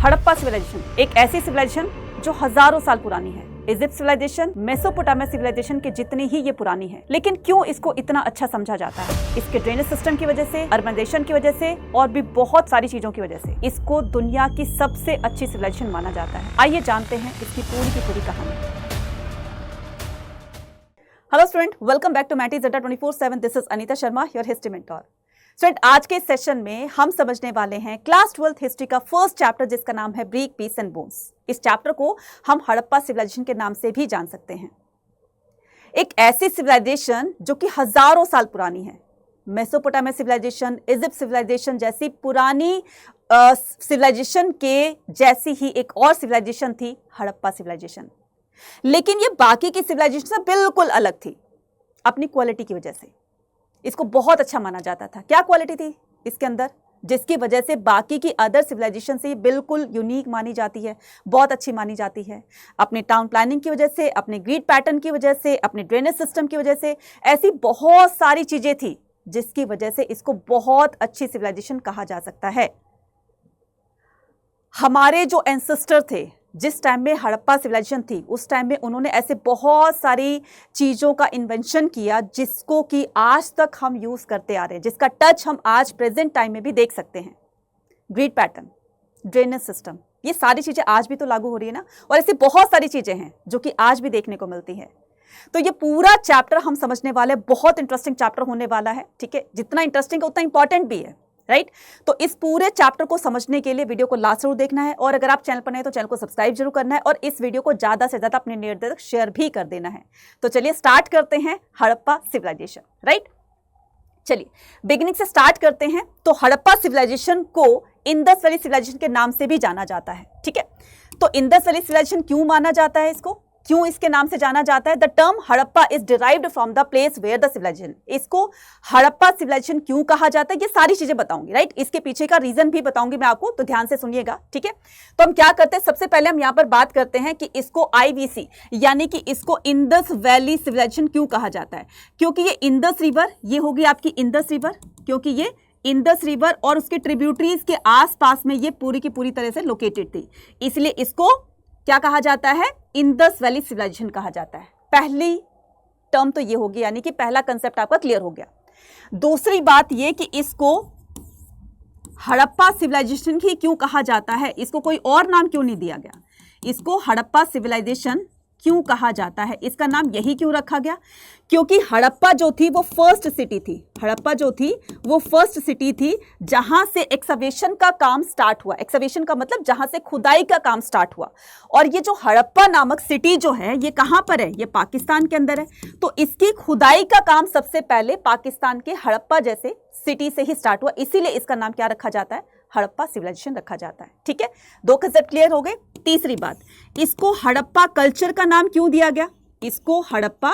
Harappa civilisation एक ऐसी civilisation जो हजारों साल पुरानी है। इजिप्ट सिविलाइजेशन मेसोपोटामिया सिविलाइजेशन के जितनी ही ये पुरानी है, लेकिन क्यों इसको इतना अच्छा समझा जाता है? इसके ड्रेनेज सिस्टम की वजह से, अर्बनाइजेशन की वजह से और भी बहुत सारी चीजों की वजह से इसको दुनिया की सबसे अच्छी सिविलाइजेशन माना जाता है। आइए जानते हैं इसकी पूरी की पूरी कहानी। Hello student, welcome back to Matty Zeta 24/7। This is Anita Sharma, your history mentor. Student, आज के सेशन में हम समझने वाले हैं क्लास 12th हिस्ट्री का फर्स्ट चैप्टर जिसका नाम है ग्रीक पीस एंड बोन्स। इस चैप्टर को हम हड़प्पा सिविलाइजेशन के नाम से भी जान सकते हैं। एक ऐसी सिविलाइजेशन जो कि हजारों साल पुरानी है। मेसोपोटामिया सिविलाइजेशन, इजिप्ट सिविलाइजेशन जैसी पुरानी सिविलाइजेशन के जैसी ही एक और सिविलाइजेशन थी हड़प्पा सिविलाइजेशन। लेकिन ये बाकी की सिविलाइजेशन से बिल्कुल अलग थी अपनी क्वालिटी की वजह से। इसको बहुत अच्छा माना जाता था। क्या क्वालिटी थी इसके अंदर जिसकी वजह से बाकी की अदर सिविलाइजेशन से ये बिल्कुल यूनिक मानी जाती है, बहुत अच्छी मानी जाती है? अपने टाउन प्लानिंग की वजह से, अपने ग्रिड पैटर्न की वजह से, अपने ड्रेनेज सिस्टम की वजह से, ऐसी बहुत सारी चीजें थी जिसकी वजह से इसको बहुत अच्छी सिविलाइजेशन कहा जा सकता है। हमारे जो एंसेस्टर थे जिस टाइम में हड़प्पा सिविलाइजेशन थी, उस टाइम में उन्होंने ऐसे बहुत सारी चीज़ों का इन्वेंशन किया जिसको कि आज तक हम यूज़ करते आ रहे हैं, जिसका टच हम आज प्रेजेंट टाइम में भी देख सकते हैं। ग्रिड पैटर्न, ड्रेनेज सिस्टम, ये सारी चीज़ें आज भी तो लागू हो रही है ना। और ऐसी बहुत सारी चीज़ें हैं जो कि आज भी देखने को मिलती है। तो ये पूरा चैप्टर हम समझने वाले, बहुत इंटरेस्टिंग चैप्टर होने वाला है। ठीक है, जितना इंटरेस्टिंग है उतना इंपॉर्टेंट भी है, राइट? तो इस पूरे चैप्टर को समझने के लिए वीडियो को लास्ट जरूर देखना है, और अगर आप चैनल पर नए तो चैनल को सब्सक्राइब जरूर करना है, और इस वीडियो को ज्यादा से ज्यादा अपने नेट तक शेयर भी कर देना है। तो चलिए स्टार्ट करते हैं हड़प्पा सिविलाइजेशन, राइट? चलिए बिगिनिंग से स्टार्ट करते हैं। तो हड़प्पा सिविलाइजेशन को इंडस वैली सिविलाइजेशन के नाम से भी जाना जाता है। ठीक है, तो इंडस वैली सिविलाइजेशन क्यों माना जाता है, इसको क्यों इसके नाम से जाना जाता है? The term Harappa is derived from the place where the civilisation. इसको हड़प्पा सिविलाइजेशन क्यों कहा जाता है, ये सारी चीजें बताऊंगी, राइट? इसके पीछे का रीजन भी बताऊंगी मैं आपको, तो ध्यान से सुनिएगा। ठीक है, तो हम क्या करते हैं, सबसे पहले हम यहाँ पर बात करते हैं कि इसको IVC यानी कि इसको इंडस वैली सिविलाइजेशन क्यों कहा जाता है। क्योंकि ये इंडस रिवर, ये होगी आपकी इंडस रिवर, क्योंकि ये इंडस रिवर और उसके ट्रिब्यूटरीज के आसपास में ये पूरी की पूरी तरह से लोकेटेड थी, इसलिए इसको क्या कहा जाता है, इंडस वैली सिविलाइजेशन कहा जाता है। पहली टर्म तो ये होगी, यानी कि पहला कंसेप्ट आपका क्लियर हो गया। दूसरी बात ये कि इसको हड़प्पा सिविलाइजेशन ही क्यों कहा जाता है, इसको कोई और नाम क्यों नहीं दिया गया? इसको हड़प्पा सिविलाइजेशन क्यों कहा जाता है, इसका नाम यही क्यों रखा गया? क्योंकि हड़प्पा जो थी वो फर्स्ट सिटी थी। हड़प्पा जो थी वो फर्स्ट सिटी थी जहां से एक्सकवेशन का काम स्टार्ट हुआ। एक्सकवेशन का मतलब जहां से खुदाई का काम स्टार्ट हुआ। और ये जो हड़प्पा नामक सिटी जो है ये कहां पर है, ये पाकिस्तान के अंदर है। तो इसकी खुदाई का काम सबसे पहले पाकिस्तान के हड़प्पा जैसे सिटी से ही स्टार्ट हुआ, इसीलिए इसका नाम क्या रखा जाता है, हड़प्पा सिविलाइजेशन रखा जाता है। ठीक है, दो कंसेप्ट क्लियर हो गए। तीसरी बात, इसको हड़प्पा कल्चर का नाम क्यों दिया गया? इसको हड़प्पा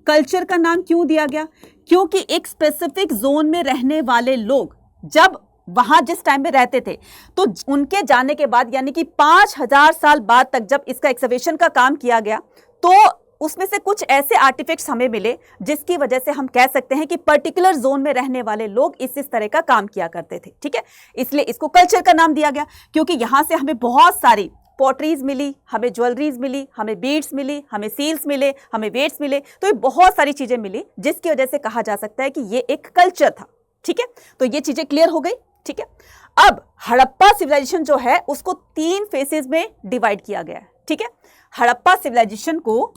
कल्चर का नाम क्यों दिया गया? क्योंकि एक स्पेसिफिक जोन में रहने वाले लोग जब वहां जिस टाइम में रहते थे, तो उनके जाने के बाद यानी कि 5000 साल बाद तक जब इसका एक्सकवेशन का काम किया गया, तो उसमें से कुछ ऐसे आर्टिफैक्ट्स हमें मिले जिसकी वजह से हम कह सकते हैं कि पर्टिकुलर जोन में रहने वाले लोग इस तरह का काम किया करते थे। ठीक है, इसलिए इसको कल्चर का नाम दिया गया। क्योंकि यहां से हमें बहुत सारी पॉटरीज मिली, हमें ज्वेलरीज मिली, हमें बीड्स मिली, हमें सील्स मिले, हमें वेट्स मिले, तो ये बहुत सारी चीजें मिली जिसकी वजह से कहा जा सकता है कि ये एक कल्चर था। ठीक है, तो ये चीजें क्लियर हो गई। ठीक है, अब हड़प्पा सिविलाइजेशन जो है उसको 3 फेसेस में डिवाइड किया गया है। ठीक है, हड़प्पा सिविलाइजेशन को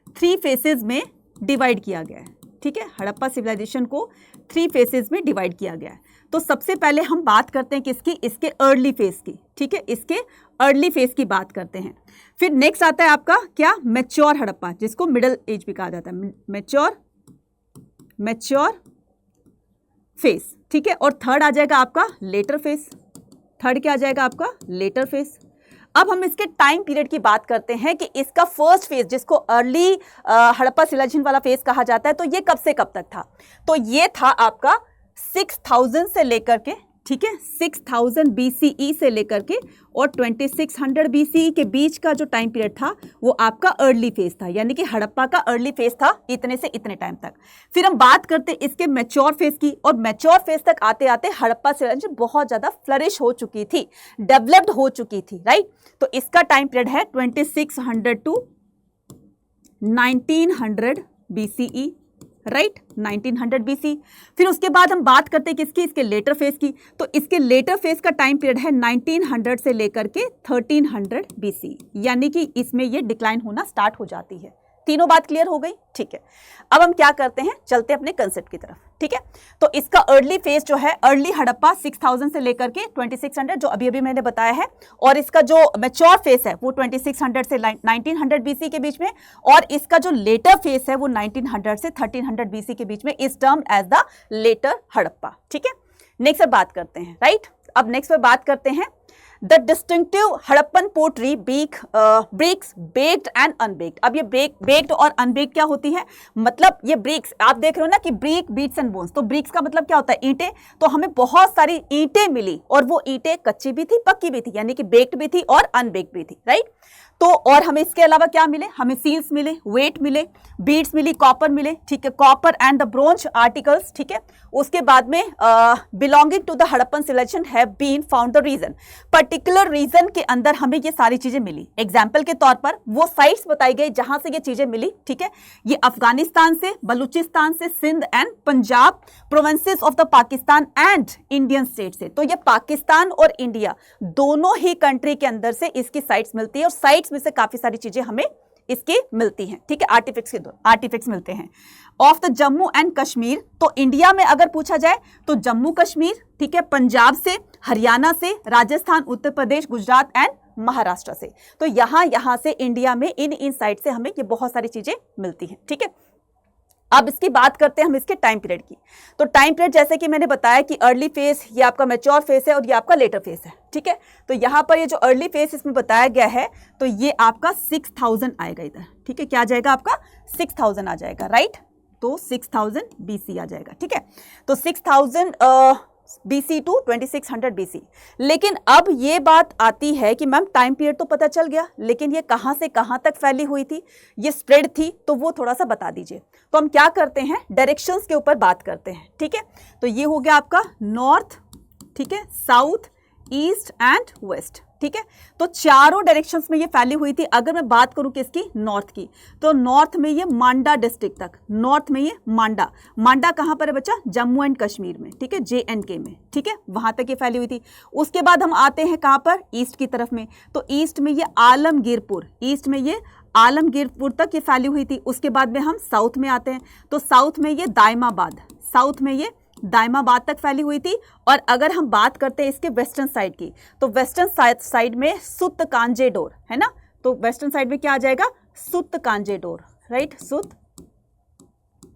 3 फेसेस में डिवाइड किया गया है। ठीक है, हड़प्पा सिविलाइजेशन को 3 फेसेस में डिवाइड किया गया है। तो सबसे पहले हम बात करते हैं किसकी, इसके अर्ली फेज की। ठीक है, इसके अर्ली फेज की बात करते हैं। फिर नेक्स्ट आता है आपका क्या, मैच्योर हड़प्पा, जिसको मिडिल एज भी कहा जाता है, मैच्योर फेज। ठीक है, और थर्ड आ जाएगा आपका लेटर फेज। थर्ड क्या आ जाएगा आपका, लेटर फेज। अब हम इसके टाइम पीरियड की बात करते हैं कि इसका फर्स्ट फेज जिसको अर्ली हड़प्पा सिविलाइजेशन वाला फेज कहा जाता है, तो ये कब से कब तक था? तो ये था आपका 6000 से लेकर के ठीक है, 6000 BCE से लेकर के और 2600 BCE के बीच का जो टाइम पीरियड था वो आपका अर्ली फेज था, यानी कि हड़प्पा का अर्ली फेज था इतने से इतने टाइम तक। फिर हम बात करते हैं इसके मैच्योर फेज की, और मैच्योर फेज तक आते आते हड़प्पा सिविलाइजेशन बहुत ज्यादा फ्लरिश हो चुकी थी, डेवलप्ड हो चुकी थी, राइट। तो इसका टाइम पीरियड है 2600 टू 1900 BCE, राइट, 1900 BC। फिर उसके बाद हम बात करते हैं किसकी, इसके लेटर फेज की। तो इसके लेटर फेज का टाइम पीरियड है 1900 से लेकर के 1300 BC, यानी कि इसमें ये डिक्लाइन होना स्टार्ट हो जाती है। तीनों बात क्लियर हो गई, ठीक है। अब हम क्या करते हैं, चलते अपने कंसेप्ट की तरफ, ठीक है। तो इसका अर्ली फेज जो है, अर्ली हड़प्पा 6000 से लेकर के 2600 जो अभी अभी मैंने बताया है, और इसका जो मैच्योर फेज है वो 2600 से 1900 BC के बीच में, और इसका जो लेटर फेज है वो 1900 से 1300 BC के बीच में, इस term as the later Harappa, ठीक है। नेक्स्ट पे बात करते हैं, राइट। अब नेक्स्ट पे बात करते हैं the distinctive Harappan pottery bricks baked and unbaked. अब ये बेक्ड और अनबेक्ड क्या होती है, मतलब ये ब्रिक्स आप देख रहे हो ना कि ब्रिक बीट्स एंड बोन्स, तो ब्रिक्स का मतलब क्या होता है, ईंटें। तो हमें बहुत सारी ईंटें मिली, और वो ईंटें कच्ची भी थी, पक्की भी थी, यानी कि बेक्ड भी थी और अनबेक्ड भी थी, राइट। तो और हमें इसके अलावा क्या मिले, हमें सील्स मिले, वेट मिले, बीड्स मिली, कॉपर मिले, ठीक है, copper and the bronze articles, ठीक है। उसके बाद में belonging to the Harappan civilisation have been found the region, particular region के अंदर हमें ये सारी चीजें मिली। एग्जाम्पल के तौर पर वो साइट्स बताई गई जहां से ये चीजें मिली, ठीक है। ये अफगानिस्तान से, बलूचिस्तान से, Sindh and Punjab provinces of the Pakistan and Indian state से। तो ये पाकिस्तान और इंडिया दोनों ही कंट्री के अंदर से इसकी साइट्स मिलती है, और साइट्स में से काफी सारी चीजें हमें इसकी मिलती हैं, ठीक है, आर्टिफैक्ट्स मिलते हैं। Of the Jammu and Kashmir, तो इंडिया में अगर पूछा जाए तो जम्मू कश्मीर, ठीक है, पंजाब से, हरियाणा से, राजस्थान, उत्तर प्रदेश, गुजरात एंड महाराष्ट्र से। तो यहां से इंडिया में इन साइट से हमें ये बहुत सारी चीजें मिलती हैं, ठीक है। अब इसकी बात करते हैं हम इसके टाइम पीरियड की। तो टाइम पीरियड जैसे कि मैंने बताया कि अर्ली फेज ये आपका मैच्योर फेज है और ये आपका लेटर फेज है, ठीक है। तो यहाँ पर ये जो अर्ली फेज इसमें बताया गया है, तो ये आपका 6000 आएगा इधर, ठीक है। क्या आ जाएगा आपका, 6000 आ जाएगा, राइट। तो 6000 BC आ जाएगा, ठीक है। तो 6000 BC टू 2600 BC। लेकिन अब ये बात आती है कि मैम टाइम पीरियड तो पता चल गया, लेकिन ये कहाँ से कहाँ तक फैली हुई थी, ये स्प्रेड थी, तो वो थोड़ा सा बता दीजिए। तो हम क्या करते हैं, डायरेक्शंस के ऊपर बात करते हैं, ठीक है। तो ये हो गया आपका नॉर्थ, ठीक है, साउथ, ईस्ट एंड वेस्ट, ठीक है। तो चारों डायरेक्शंस में ये फैली हुई थी। अगर मैं बात करूं किसकी, नॉर्थ की, तो नॉर्थ में ये मांडा डिस्ट्रिक्ट तक, नॉर्थ में ये मांडा कहां पर है बच्चा, जम्मू एंड कश्मीर में, ठीक है, JNK में, ठीक है, वहां तक ये फैली हुई थी। उसके बाद हम आते हैं कहां पर, ईस्ट की तरफ में। तो ईस्ट में ये आलमगीरपुर तक ये फैली हुई थी। उसके बाद में हम साउथ में आते हैं, तो साउथ में ये दायमाबाद तक फैली हुई थी। और अगर हम बात करते हैं इसके वेस्टर्न साइड की, तो वेस्टर्न साइड में सुत कांजेडोर है ना। तो वेस्टर्न साइड में क्या आ जाएगा, सुत कांजेडोर, राइट, सुत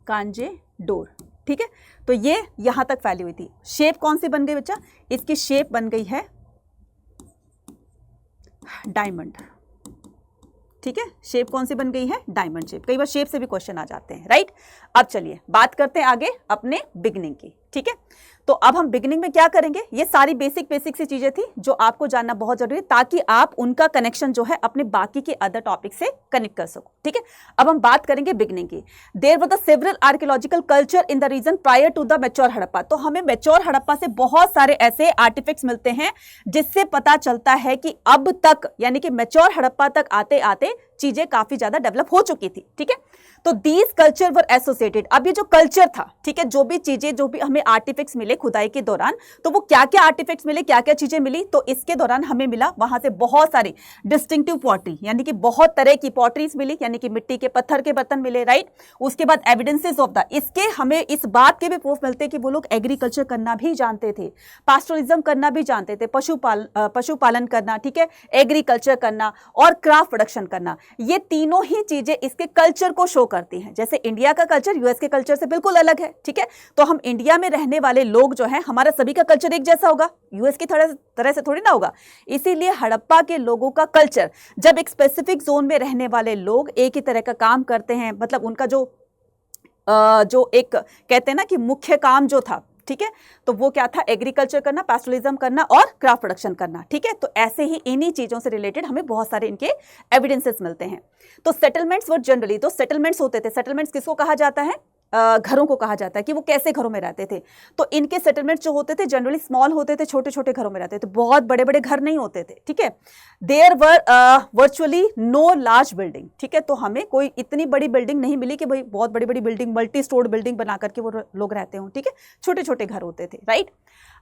कांजेडोर, ठीक है। तो ये यहां तक फैली हुई थी। शेप कौन सी बन गई बच्चा, इसकी शेप बन गई है डायमंड, ठीक है। शेप कौन सी बन गई है, डायमंड शेप। कई बार शेप से भी क्वेश्चन आ जाते हैं, राइट। अब चलिए बात करते हैं आगे अपने बिगनिंग की, ठीक है। तो अब हम बिगनिंग में क्या करेंगे, ये सारी बेसिक सी चीजें थी जो आपको जानना बहुत जरूरी है, ताकि आप उनका कनेक्शन जो है अपने बाकी के अदर टॉपिक से कनेक्ट कर सको, ठीक है। अब हम बात करेंगे बिगनिंग की। There were the several archaeological culture in the region prior to the mature Harappa. तो हमें मैच्योर हड़प्पा से बहुत सारे ऐसे आर्टिफैक्ट्स मिलते हैं जिससे पता चलता है कि अब तक, यानी कि मैच्योर हड़प्पा तक आते आते चीजें काफी ज्यादा डेवलप हो चुकी थी, ठीक है। तो दीज कल्चर वर एसोसिएटेड। अब ये जो कल्चर था, ठीक है, जो भी हमें आर्टिफैक्ट्स मिले खुदाई के दौरान, तो वो क्या क्या आर्टिफैक्ट्स मिले, क्या क्या चीजें मिली, तो इसके दौरान हमें मिला वहां से बहुत सारी डिस्टिंक्टिव पॉटरी, यानी कि बहुत तरह की पॉटरीज मिली, यानी कि मिट्टी के पत्थर के बर्तन मिले, राइट। उसके बाद एविडेंसेस ऑफ द, इसके हमें इस बात के भी प्रूफ मिलते कि वो लोग एग्रीकल्चर करना भी जानते थे, पास्टोरिज्म करना भी जानते थे, पशुपालन करना, ठीक है, एग्रीकल्चर करना और क्राफ्ट प्रोडक्शन करना। ये तीनों ही चीजें इसके कल्चर को शो करती हैं। जैसे इंडिया का कल्चर यूएस के कल्चर से बिल्कुल अलग है, ठीक है। तो हम इंडिया में रहने वाले लोग जो हैं, हमारा सभी का कल्चर एक जैसा होगा, यूएस की तरह से थोड़ी ना होगा। इसीलिए हड़प्पा के लोगों का कल्चर, जब एक स्पेसिफिक जोन में रहने वाले लोग एक ही तरह का काम करते हैं, मतलब उनका जो एक कहते हैं ना कि मुख्य काम जो था, ठीक है। तो वो क्या था, एग्रीकल्चर करना, पैस्टोरलिज्म करना और क्राफ्ट प्रोडक्शन करना, ठीक है। तो ऐसे ही इन्हीं चीजों से रिलेटेड हमें बहुत सारे इनके एविडेंसेस मिलते हैं। तो सेटलमेंट्स वर जनरली, तो सेटलमेंट्स होते थे, सेटलमेंट्स किसको कहा जाता है, घरों को कहा जाता है कि वो कैसे घरों में रहते थे। तो इनके सेटलमेंट जो होते थे जनरली स्मॉल होते थे, छोटे छोटे घरों में रहते थे, बहुत बड़े बड़े घर नहीं होते थे, ठीक है। There were virtually no large building, ठीक है। तो हमें कोई इतनी बड़ी बिल्डिंग नहीं मिली कि भाई बहुत बड़ी बड़ी बिल्डिंग, मल्टी स्टोर्ड बिल्डिंग बना करके वो लोग रहते हों, ठीक है। छोटे छोटे घर होते थे, राइट।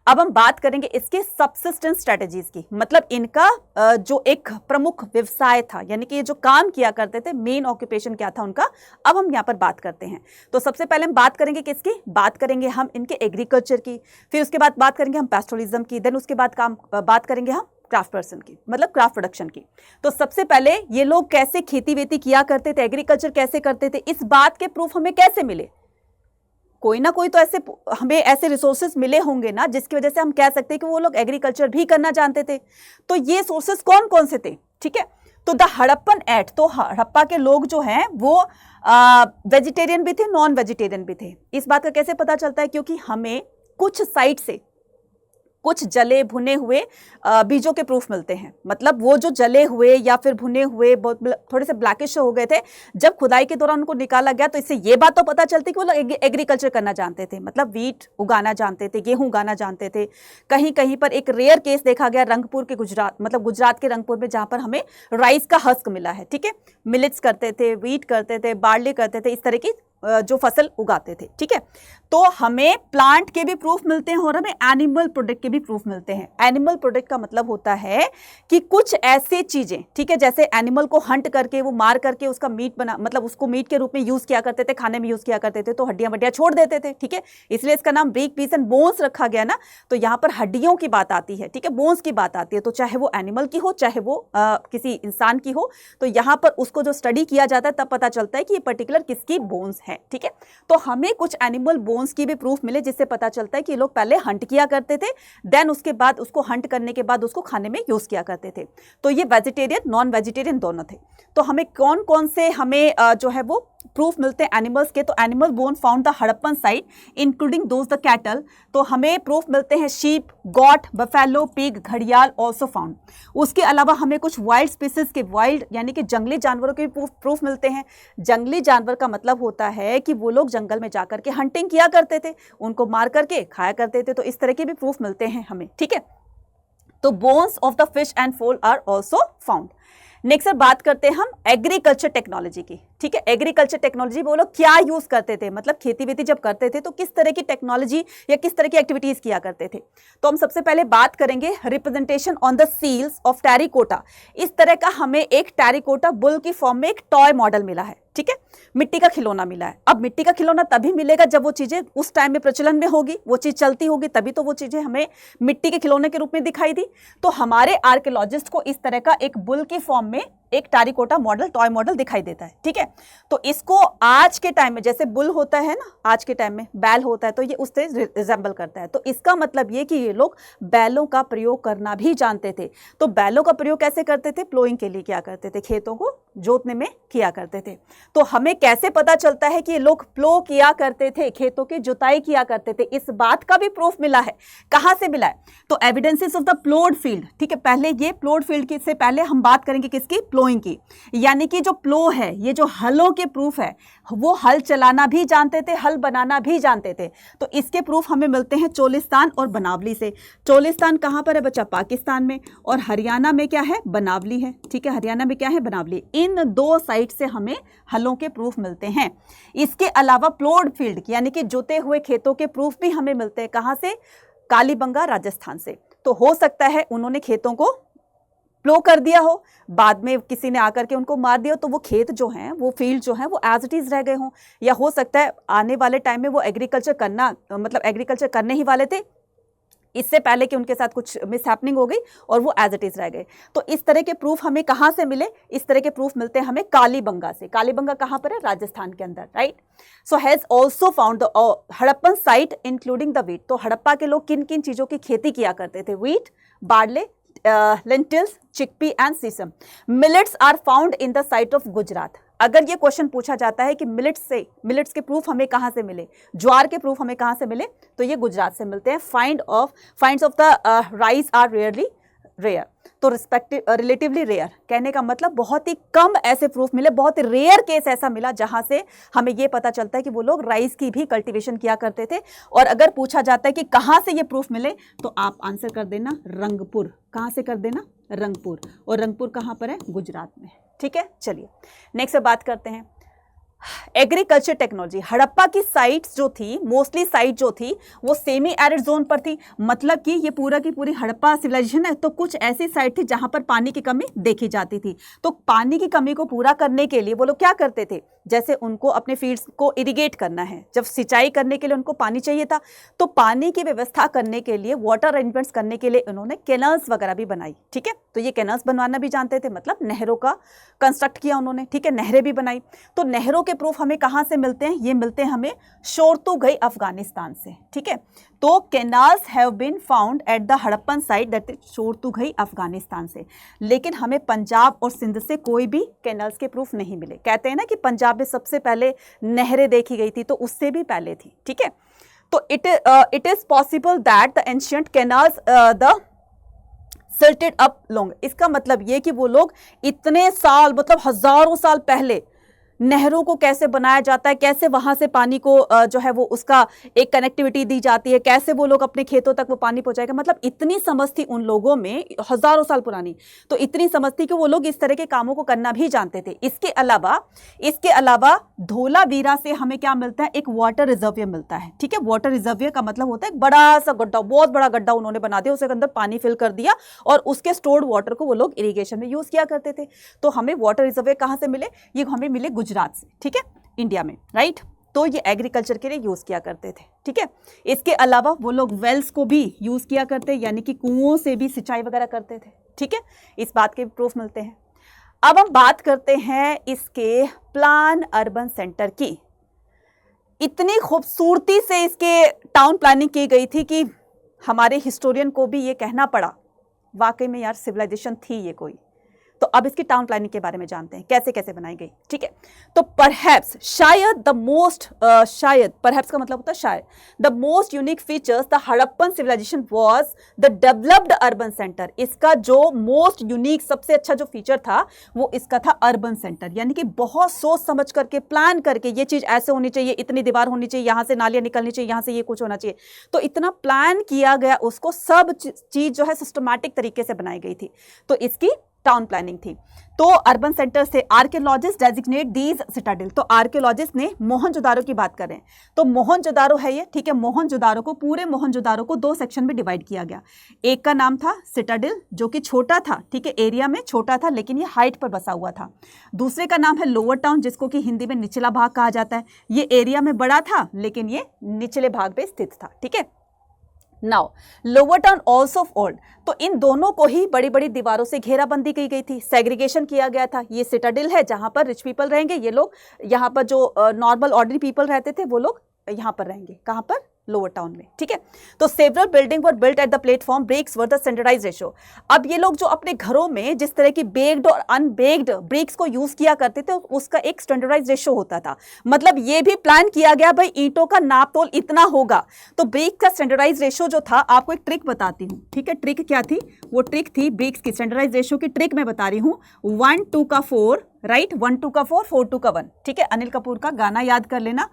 अब हम बात करेंगे इसके सबसिस्टेंस स्ट्रेटजीज की, मतलब इनका जो एक प्रमुख व्यवसाय था, यानी कि ये जो काम किया करते थे, मेन ऑक्यूपेशन क्या था उनका, अब हम यहाँ पर बात करते हैं। तो सबसे पहले हम बात करेंगे किसकी, बात करेंगे हम इनके एग्रीकल्चर की, फिर उसके बाद बात करेंगे हम पैस्टोरलिज्म की, देन उसके बाद बात करेंगे हम क्राफ्ट पर्सन की, मतलब क्राफ्ट प्रोडक्शन की। तो सबसे पहले ये लोग कैसे खेती वेती किया करते थे, एग्रीकल्चर कैसे करते थे, इस बात के प्रूफ हमें कैसे मिले। कोई ना कोई तो ऐसे हमें ऐसे रिसोर्सेज मिले होंगे ना जिसकी वजह से हम कह सकते हैं कि वो लोग एग्रीकल्चर भी करना जानते थे। तो ये सोर्सेज कौन कौन से थे, ठीक है। तो द हड़प्पन एक्ट, तो हड़प्पा के लोग जो हैं वो वेजिटेरियन भी थे, नॉन वेजिटेरियन भी थे। इस बात का कैसे पता चलता है, क्योंकि हमें कुछ साइट से कुछ जले भुने हुए बीजों के प्रूफ मिलते हैं। मतलब वो जो जले हुए या फिर भुने हुए बहुत थोड़े से ब्लैकिश हो गए थे, जब खुदाई के दौरान उनको निकाला गया तो इससे ये बात तो पता चलती कि वो लोग एग्रीकल्चर करना जानते थे, मतलब वीट उगाना जानते थे, गेहूं उगाना जानते थे। कहीं कहीं पर एक रेयर केस देखा गया रंगपुर के गुजरात, मतलब गुजरात के रंगपुर में, जहां पर हमें राइस का हस्क मिला है, ठीक है। मिलेट्स करते थे, वीट करते थे, बार्ली करते थे, इस तरह की जो फसल उगाते थे, ठीक है। तो हमें प्लांट के भी प्रूफ मिलते हैं और हमें एनिमल प्रोडक्ट के भी प्रूफ मिलते हैं। एनिमल प्रोडक्ट का मतलब होता है कि कुछ ऐसी चीजें, ठीक है, जैसे एनिमल को हंट करके वो मार करके उसका मीट बना, मतलब उसको मीट के रूप में यूज किया करते थे, खाने में यूज किया करते थे, तो हड्डियां वड्डियां छोड़ देते थे, ठीक है। इसलिए इसका नाम ब्रीक पीस एंड बोन्स रखा गया ना। तो यहाँ पर हड्डियों की बात आती है, ठीक है, बोन्स की बात आती है। तो चाहे वो एनिमल की हो, चाहे वो किसी इंसान की हो, तो यहाँ पर उसको जो स्टडी किया जाता है तब पता चलता है कि ये पर्टिकुलर किसकी बोन्स है, ठीक है। तो हमें कुछ एनिमल बोन्स की भी प्रूफ मिले जिससे पता चलता है कि ये लोग पहले हंट किया करते थे, देन उसके बाद उसको हंट करने के बाद उसको खाने में यूज किया करते थे। तो ये वेजिटेरियन नॉन वेजिटेरियन दोनों थे। तो हमें कौन कौन से हमें जो है वो प्रूफ मिलते हैं एनिमल्स के, तो animal bone found the Harappan site including those the cattle. तो हमें प्रूफ मिलते हैं शीप, गॉट, बफेलो, पिग, घड़ियाल ऑल्सो फाउंड। उसके अलावा हमें कुछ वाइल्ड स्पीसीज के, वाइल्ड यानी कि जंगली जानवरों के प्रूफ मिलते हैं। जंगली जानवर का मतलब होता है कि वो लोग जंगल में जाकर के हंटिंग किया करते थे, उनको मार करके खाया करते थे। तो इस तरह के भी प्रूफ मिलते हैं हमें, ठीक है। तो bones of the fish and fowl are also found. Next sir बात करते हैं हम एग्रीकल्चर टेक्नोलॉजी की, ठीक है। एग्रीकल्चर टेक्नोलॉजी वो लोग क्या यूज करते थे, मतलब खेती वेती जब करते थे तो किस तरह की टेक्नोलॉजी या किस तरह की एक्टिविटीज किया करते थे। तो हम सबसे पहले बात करेंगे representation on the seals of terracotta. इस तरह का हमें एक टेरिकोटा बुल की फॉर्म में एक टॉय मॉडल मिला है, ठीक है, मिट्टी का खिलौना मिला है। अब मिट्टी का खिलौना तभी मिलेगा जब वो चीजें उस टाइम में प्रचलन में होगी, वो चीज चलती होगी, तभी तो वो चीजें हमें मिट्टी के खिलौने के रूप में दिखाई दी। तो हमारे आर्कियोलॉजिस्ट को इस तरह का एक बुल की फॉर्म में एक टेरिकोटा मॉडल, टॉय मॉडल दिखाई देता है, ठीक है। तो इसको आज के टाइम में, जैसे बुल होता है ना, आज के टाइम में बैल होता है, तो ये उससे रिजेंबल करता है। तो इसका मतलब ये कि ये लोग बैलों का प्रयोग करना भी जानते थे। तो बैलों का प्रयोग कैसे करते थे, प्लोइंग के लिए किया करते थे, खेतों को जोतने में किया करते थे। तो हमें कैसे पता चलता है कि ये लोग प्लो किया करते थे, खेतों की जुताई किया करते थे, इस बात का भी प्रूफ मिला है। कहां से मिला है, तो एविडेंसेस ऑफ द प्लोड फील्ड, ठीक है। पहले ये प्लोड फील्ड की से पहले हम बात करेंगे किसकी, प्लोइंग की। यानी कि जो प्लो है, ये जो हलों के प्रूफ है, वो हल चलाना भी जानते थे, हल बनाना भी जानते थे। तो इसके प्रूफ हमें मिलते हैं चोलिस्तान और बनावली से। चोलिस्तान कहां पर है बच्चा, पाकिस्तान में, और हरियाणा में क्या है, बनावली है, ठीक है। हरियाणा में क्या है, बनावली। इन दो साइट से हमें हलों के प्रूफ मिलते हैं। इसके अलावा प्लोड फील्ड यानी कि जोते हुए खेतों के प्रूफ भी हमें मिलते हैं। कहां से, कालीबंगा, राजस्थान से। तो हो सकता है उन्होंने खेतों को प्लो कर दिया हो, बाद में किसी ने आकर के उनको मार दिया, तो वो खेत जो हैं, वो फील्ड जो हैं, वो एज इट इज रह गए हों। या हो सकता है आने वाले टाइम में वो एग्रीकल्चर करना, मतलब एग्रीकल्चर करने ही वाले थे, इससे पहले कि उनके साथ कुछ मिसहैपनिंग हो गई और वो एज इट इज रह गए। तो इस तरह के प्रूफ हमें कहां से मिले, इस तरह के प्रूफ मिलते हैं हमें कालीबंगा से। कालीबंगा कहां पर है, राजस्थान के अंदर, right. So has also found the Harappan site including the wheat. तो हड़प्पा के लोग किन किन चीजों की खेती किया करते थे, wheat, barley, lentils, chickpea and sesame. Millets are found in the site of Gujarat. अगर ये क्वेश्चन पूछा जाता है कि मिलेट्स के प्रूफ हमें कहाँ से मिले, ज्वार के प्रूफ हमें कहाँ से मिले, तो ये गुजरात से मिलते हैं। Finds of the rice are rarely rare, तो रिलेटिवली रेयर कहने का मतलब बहुत ही कम ऐसे प्रूफ मिले, बहुत रेयर केस ऐसा मिला जहां से हमें ये पता चलता है कि वो लोग राइस की भी कल्टीवेशन किया करते थे। और अगर पूछा जाता है कि कहां से ये प्रूफ मिले, तो आप आंसर कर देना रंगपुर। कहां से कर देना? रंगपुर। और रंगपुर कहां पर है? गुजरात में। ठीक है, चलिए नेक्स्ट बात करते हैं एग्रीकल्चर टेक्नोलॉजी। हड़प्पा की साइट्स जो थी, मोस्टली साइट जो थी वो सेमी एरिड जोन पर थी, मतलब कि ये पूरा की पूरी हड़प्पा सिविलाइजेशन है तो कुछ ऐसी साइट थी जहां पर पानी की कमी देखी जाती थी। तो पानी की कमी को पूरा करने के लिए वो लोग क्या करते थे, जैसे उनको अपने फील्ड्स को इरिगेट करना है, जब सिंचाई करने के लिए उनको पानी चाहिए था, तो पानी की व्यवस्था करने के लिए, वाटर अरेंजमेंट्स करने के लिए उन्होंने कैनल्स वगैरह भी बनाई। ठीक है, तो ये कैनल्स बनवाना भी जानते थे, मतलब नहरों का कंस्ट्रक्ट किया उन्होंने। ठीक है, नहरें भी बनाई। तो नहरों के प्रूफ हमें कहां से मिलते हैं? ये मिलते हैं हमें शोरतुगई अफगानिस्तान से। ठीक है, तो canals have been found at the Harappan site that is Shortughai Afghanistan से। लेकिन हमें पंजाब और सिंध से कोई भी कैनाल्स के प्रूफ नहीं मिले। कहते हैं ना कि पंजाब में सबसे पहले नहरें देखी गई थी, तो उससे भी पहले थी। ठीक है, तो it is possible that the ancient canals the silted up long. इसका मतलब ये कि वो लोग इतने साल, मतलब हजारों साल पहले नहरों को कैसे बनाया जाता है, कैसे वहां से पानी को जो है वो उसका एक कनेक्टिविटी दी जाती है, कैसे वो लोग अपने खेतों तक वो पानी पहुंचाएगा, मतलब इतनी समझ थी उन लोगों में, हजारों साल पुरानी। तो इतनी समझ थी कि वो लोग इस तरह के कामों को करना भी जानते थे। इसके अलावा धोलावीरा से हमें क्या मिलता है? एक वाटर रिजर्वियर मिलता है। ठीक है, वाटर रिजर्वियर का मतलब होता है एक बड़ा सा गड्ढा, बहुत बड़ा गड्ढा उन्होंने बना दिया, उसके अंदर पानी फिल कर दिया और उसके स्टोर्ड वाटर को वो लोग इरिगेशन में यूज किया करते थे। तो हमें वाटर रिजर्वियर कहां से मिले? ये हमें मिले गुजरात से। ठीक है, इंडिया में, राइट। तो ये एग्रीकल्चर के लिए यूज किया करते थे। ठीक है, इसके अलावा वो लोग वेल्स को भी यूज किया करते, यानी कि कुओं से भी सिंचाई वगैरह करते थे। ठीक है, इस बात के प्रूफ मिलते हैं। अब हम बात करते हैं इसके प्लान अर्बन सेंटर की। इतनी खूबसूरती से इसके टाउन प्लानिंग की गई थी कि हमारे हिस्टोरियन को भी ये कहना पड़ा, वाकई में यार सिविलाइजेशन थी ये कोई। तो अब इसकी टाउन प्लानिंग के बारे में जानते हैं, कैसे कैसे बनाई गई। ठीक है, तो परहैप्स, शायद परहैप्स का मतलब होता है शायद, the most unique features the Harappan civilisation was the developed urban centre. इसका जो मोस्ट यूनिक, सबसे अच्छा जो फीचर था वो इसका था अर्बन सेंटर, यानी कि बहुत सोच समझ करके, प्लान करके, ये चीज ऐसे होनी चाहिए, इतनी दीवार होनी चाहिए, यहां से नालियां निकलनी चाहिए, यहां से ये कुछ होना चाहिए। तो इतना प्लान किया गया, उसको सब चीज जो है सिस्टमैटिक तरीके से बनाई गई थी। तो इसकी टाउन प्लानिंग थी। तो अर्बन सेंटर से आर्कियोलॉजिस्ट डेजिग्नेट दीज सिटाडेल। तो आर्कियोलॉजिस्ट ने मोहनजोदारो की बात करें तो मोहनजोदारो है ये। ठीक है, मोहनजोदारो को, पूरे मोहनजोदारो को दो सेक्शन में डिवाइड किया गया। एक का नाम था सिटाडेल, जो कि छोटा था। ठीक है, एरिया में छोटा था, लेकिन ये हाइट पर बसा हुआ था। दूसरे का नाम है लोअर टाउन, जिसको कि हिंदी में निचला भाग कहा जाता है। ये एरिया में बड़ा था, लेकिन ये निचले भाग पे स्थित था। ठीक है, now lower town also old. तो इन दोनों को ही बड़ी बड़ी दीवारों से घेराबंदी की गई थी, सेग्रीगेशन किया गया था। ये सिटाडेल है जहां पर रिच पीपल रहेंगे, ये लोग यहाँ पर जो नॉर्मल ऑर्डिनरी पीपल रहते थे वो लोग यहाँ पर रहेंगे। कहाँ पर? लोअर टाउन में। ठीक है, तो several building were built at the platform, bricks were the standardised ratio. अब ये लोग जो अपने घरों में जिस तरह की बेक्ड और अनबेक्ड ब्रिक्स को यूज किया करते थे, उसका एक स्टैंडर्डाइज्ड रेशियो होता था। मतलब ये भी प्लान किया गया, भाई ईंटों का नाप तोल इतना होगा। तो ब्रिक का स्टैंडर्डाइज्ड रेशियो जो था, आपको एक ट्रिक बताती हूँ। ठीक है, ट्रिक क्या थी? वो ट्रिक थी ब्रिक्स की स्टैंडर्डाइज्ड रेशियो की ट्रिक मैं बता रही हूँ। 1:2 का 4, राइट, 1:2 का 4, 4:2 का 1। ठीक है, अनिल कपूर का गाना याद कर लेना,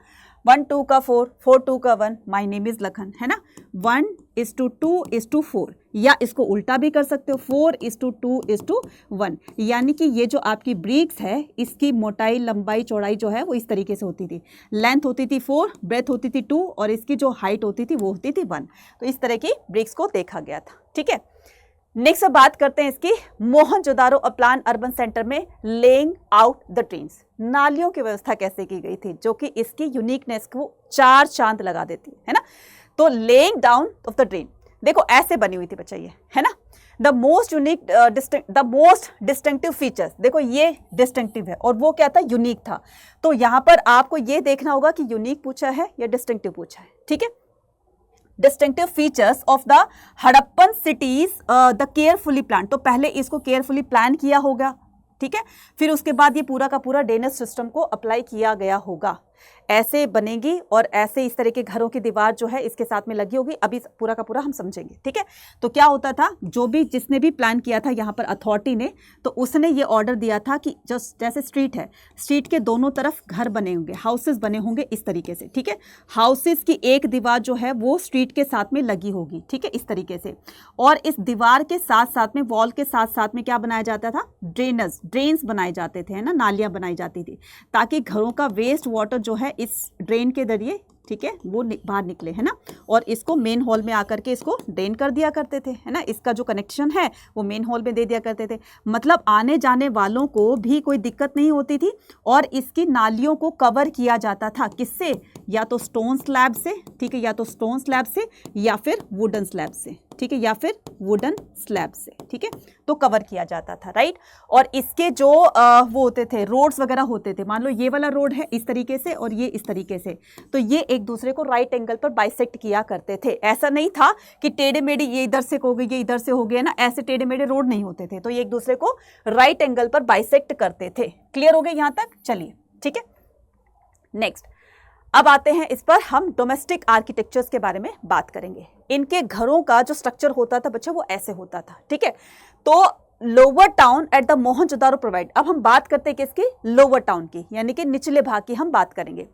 1:2 का 4, 4:2 का 1, माई नेम इज लखन, है ना। 1:2:4, या इसको उल्टा भी कर सकते हो, 4:2:1। यानी कि ये जो आपकी ब्रिक्स है, इसकी मोटाई, लंबाई, चौड़ाई जो है वो इस तरीके से होती थी। लेंथ होती थी 4, ब्रेथ होती थी 2, और इसकी जो हाइट होती थी वो होती थी 1। तो इस तरह की ब्रिक्स को देखा गया था। ठीक है, नेक्स्ट बात करते हैं इसकी मोहनजोदारो प्लान अर्बन सेंटर में लेइंग आउट द ड्रेन्स। नालियों की व्यवस्था कैसे की गई थी, जो कि इसकी यूनिकनेस को 4 चांद लगा देती है ना। तो laying down of the drain, देखो ऐसे बनी हुई थी बच्चा, ये है ना। द मोस्ट डिस्टिंक्टिव फीचर्स, देखो ये डिस्टिंक्टिव है और वो क्या था? यूनिक था। तो यहां पर आपको ये देखना होगा कि यूनिक पूछा है या डिस्टिंक्टिव पूछा है। ठीक है, distinctive features of the Harappan cities the carefully plan. तो पहले इसको केयरफुली प्लान किया होगा, ठीक है। फिर उसके बाद ये पूरा का पूरा ड्रेनेज सिस्टम को अप्लाई किया गया होगा, ऐसे बनेगी और ऐसे इस तरह के घरों की दीवार जो है इसके साथ में लगी होगी। अभी पूरा का पूरा हम समझेंगे, ठीक है। तो क्या होता था, जो भी जिसने भी प्लान किया था यहाँ पर अथॉरिटी ने, तो उसने ये ऑर्डर दिया था कि जैसे स्ट्रीट है, स्ट्रीट के दोनों तरफ घर बने होंगे, हाउसेस बने होंगे इस तरीके से, ठीक है। हाउसेस की एक दीवार जो है वो स्ट्रीट के साथ में लगी होगी, ठीक है, इस तरीके से। और इस दीवार के साथ साथ में, वॉल के साथ साथ में क्या बनाया जाता था, ड्रेन्स बनाए जाते थे, है ना, नालियाँ बनाई जाती थी, ताकि घरों का वेस्ट वाटर जो है इस ड्रेन के जरिए, ठीक है, वो बाहर निकले, है ना। और इसको मेन हॉल में आकर के इसको ड्रेन कर दिया करते थे, है ना। इसका जो कनेक्शन है वो मेन हॉल में दे दिया करते थे, मतलब आने जाने वालों को भी कोई दिक्कत नहीं होती थी। और इसकी नालियों को कवर किया जाता था किससे, या तो स्टोन स्लैब से, ठीक है, या तो स्टोन स्लैब से या फिर वुडन स्लैब से, ठीक है, या फिर वुडन स्लैब से, ठीक है, तो कवर किया जाता था, राइट। और इसके जो वो होते थे, रोड्स वगैरह होते थे, मान लो ये वाला रोड है इस तरीके से और ये इस तरीके से, तो ये एक दूसरे को राइट एंगल पर बाइसेक्ट किया करते थे। ऐसा नहीं था कि टेढ़े मेढ़े ये इधर से हो गई, ये इधर से हो गया ना, ऐसे टेढ़े मेढ़े रोड नहीं होते थे, तो ये एक दूसरे को राइट एंगल पर बाइसेक्ट करते थे। क्लियर हो गए यहाँ तक, चलिए, ठीक है। नेक्स्ट, अब आते हैं इस पर, हम डोमेस्टिक आर्किटेक्चर्स के बारे में बात करेंगे। इनके घरों का जो स्ट्रक्चर होता था बच्चा, वो ऐसे होता था, ठीक है। तो lower town at the Mohenjodaro provide, अब हम बात करते हैं किसकी, लोअर टाउन की, यानी कि निचले भाग की हम बात करेंगे।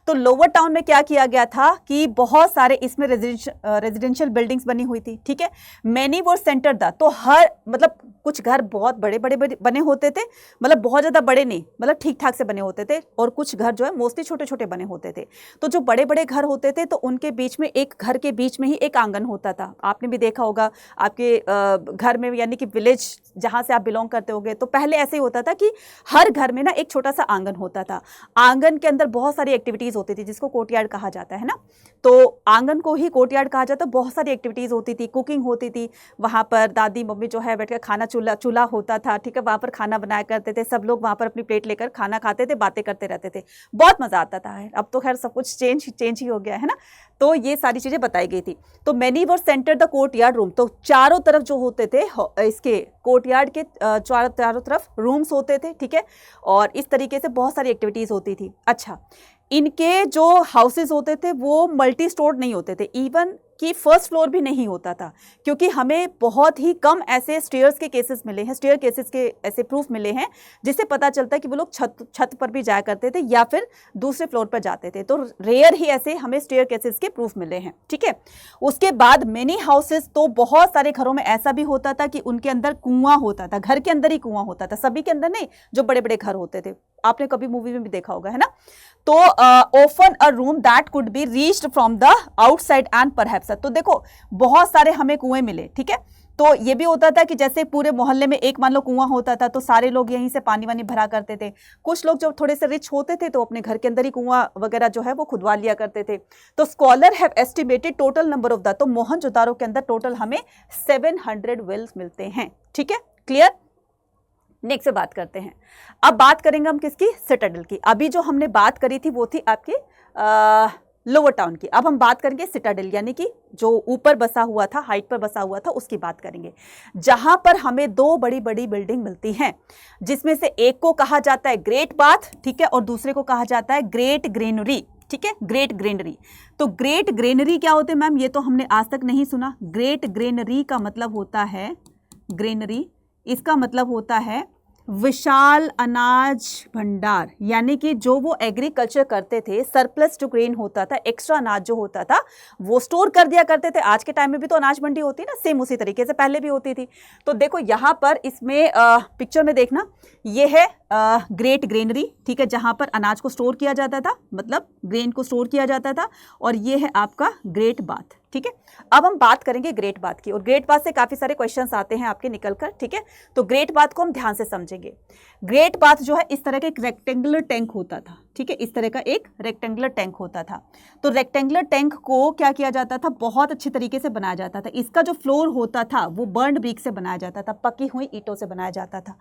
तो लोअर टाउन में क्या किया गया था कि बहुत सारे इसमें रेजिडेंशियल बिल्डिंग्स बनी हुई थी, ठीक है। मैनी वर सेंटर द, तो हर मतलब कुछ घर बहुत बड़े बड़े बने होते थे, मतलब बहुत ज़्यादा बड़े नहीं, मतलब ठीक ठाक से बने होते थे, और कुछ घर जो है मोस्टली छोटे छोटे बने होते थे। तो जो बड़े बड़े घर होते थे तो उनके बीच में, एक घर के बीच में ही एक आंगन होता था। आपने भी देखा होगा आपके घर में, यानी कि विलेज जहाँ से आप बिलोंग करते होंगे, तो पहले ऐसे ही होता था कि हर घर में ना एक छोटा सा आंगन होता था। आंगन के अंदर बहुत सारी एक्टिविटीज़ होती थी, जिसको कोर्टयार्ड कहा जाता है ना। तो आंगन को ही कोर्टयार्ड कहा जाता है। बहुत सारी एक्टिविटीज़ होती थी, कुकिंग होती थी वहाँ पर, दादी मम्मी जो है बैठ कर खाना, चूल्हा होता था, ठीक है, वहाँ पर खाना बनाया करते थे, सब लोग वहाँ पर अपनी प्लेट लेकर खाना खाते थे, बातें करते रहते थे, बहुत मज़ा आता था। अब तो खैर सब कुछ चेंज ही हो गया है ना। तो ये सारी चीज़ें बताई गई थी। तो many were centre the courtyard room, तो चारों तरफ जो होते थे इसके कोर्टयार्ड के चारों तरफ रूम्स होते थे, ठीक है, और इस तरीके से बहुत सारी एक्टिविटीज़ होती थी। अच्छा, इनके जो हाउसेस होते थे वो मल्टी स्टोर्ड नहीं होते थे, इवन कि फर्स्ट फ्लोर भी नहीं होता था, क्योंकि हमें बहुत ही कम ऐसे स्टेयर्स के केसेस मिले हैं, स्टेयर केसेस के ऐसे प्रूफ मिले हैं जिससे पता चलता है कि वो लोग छत पर भी जाया करते थे या फिर दूसरे फ्लोर पर जाते थे। तो रेयर ही ऐसे हमें स्टेयर केसेस के प्रूफ मिले हैं, ठीक है। उसके बाद मेनी हाउसेस, तो बहुत सारे घरों में ऐसा भी होता था कि उनके अंदर कुआं होता था, घर के अंदर ही कुआं होता था, सभी के अंदर नहीं, जो बड़े बड़े घर होते थे, आपने कभी मूवी में भी देखा होगा, है ना। तो open a room that could be reached from the outside and perhaps, तो देखो बहुत सारे हमें कुएं मिले, ठीक है। तो ये भी होता था कि जैसे पूरे मोहल्ले में एक मान लो कुआं होता था, तो सारे लोग यहीं से पानी वानी भरा करते थे। कुछ लोग जो थोड़े से रिच होते थे तो अपने घर के अंदर ही कुआं वगैरह जो है वो खुदवा लिया करते थे। तो scholar have estimated total number of the, तो मोहनजोदारो के अंदर टोटल हमें 700 वेल्स मिलते हैं, ठीक है, क्लियर। नेक्स्ट से बात करते हैं। अब बात करेंगे हम किसकी, सिटाडेल की। अभी जो हमने बात करी थी वो थी आपकी लोअर टाउन की। अब हम बात करेंगे सिटाडेल, यानी कि जो ऊपर बसा हुआ था, हाइट पर बसा हुआ था, उसकी बात करेंगे, जहां पर हमें दो बड़ी बड़ी बिल्डिंग मिलती हैं, जिसमें से एक को कहा जाता है ग्रेट बाथ, ठीक है, और दूसरे को कहा जाता है ग्रेट ग्रेनरी, ठीक है, ग्रेट ग्रेनरी। तो ग्रेट ग्रेनरी क्या होते हैं मैम, ये तो हमने आज तक नहीं सुना। ग्रेट ग्रेनरी का मतलब होता है, ग्रेनरी इसका मतलब होता है विशाल अनाज भंडार, यानी कि जो वो एग्रीकल्चर करते थे, सरप्लस जो ग्रेन होता था, एक्स्ट्रा अनाज जो होता था वो स्टोर कर दिया करते थे। आज के टाइम में भी तो अनाज मंडी होती है ना, सेम उसी तरीके से पहले भी होती थी। तो देखो यहाँ पर इसमें पिक्चर में देखना, ये है ग्रेट ग्रेनरी, ठीक है, जहाँ पर अनाज को स्टोर किया जाता था, मतलब ग्रेन को स्टोर किया जाता था, और ये है आपका ग्रेट बाथ, ठीक है। अब हम बात करेंगे ग्रेट बाथ की, और ग्रेट बाथ से काफी सारे क्वेश्चंस आते हैं आपके निकलकर, ठीक है। तो ग्रेट बाथ को हम ध्यान से समझेंगे। ग्रेट बाथ जो है इस तरह का एक रेक्टेंगुलर टैंक होता था, ठीक है, इस तरह का एक रेक्टेंगुलर टैंक होता था। तो रेक्टेंगुलर टैंक को क्या किया जाता था, बहुत अच्छी तरीके से बनाया जाता था। इसका जो फ्लोर होता था वो बर्न्ड ब्रिक से बनाया जाता था, पकी हुई ईंटों से बनाया जाता था,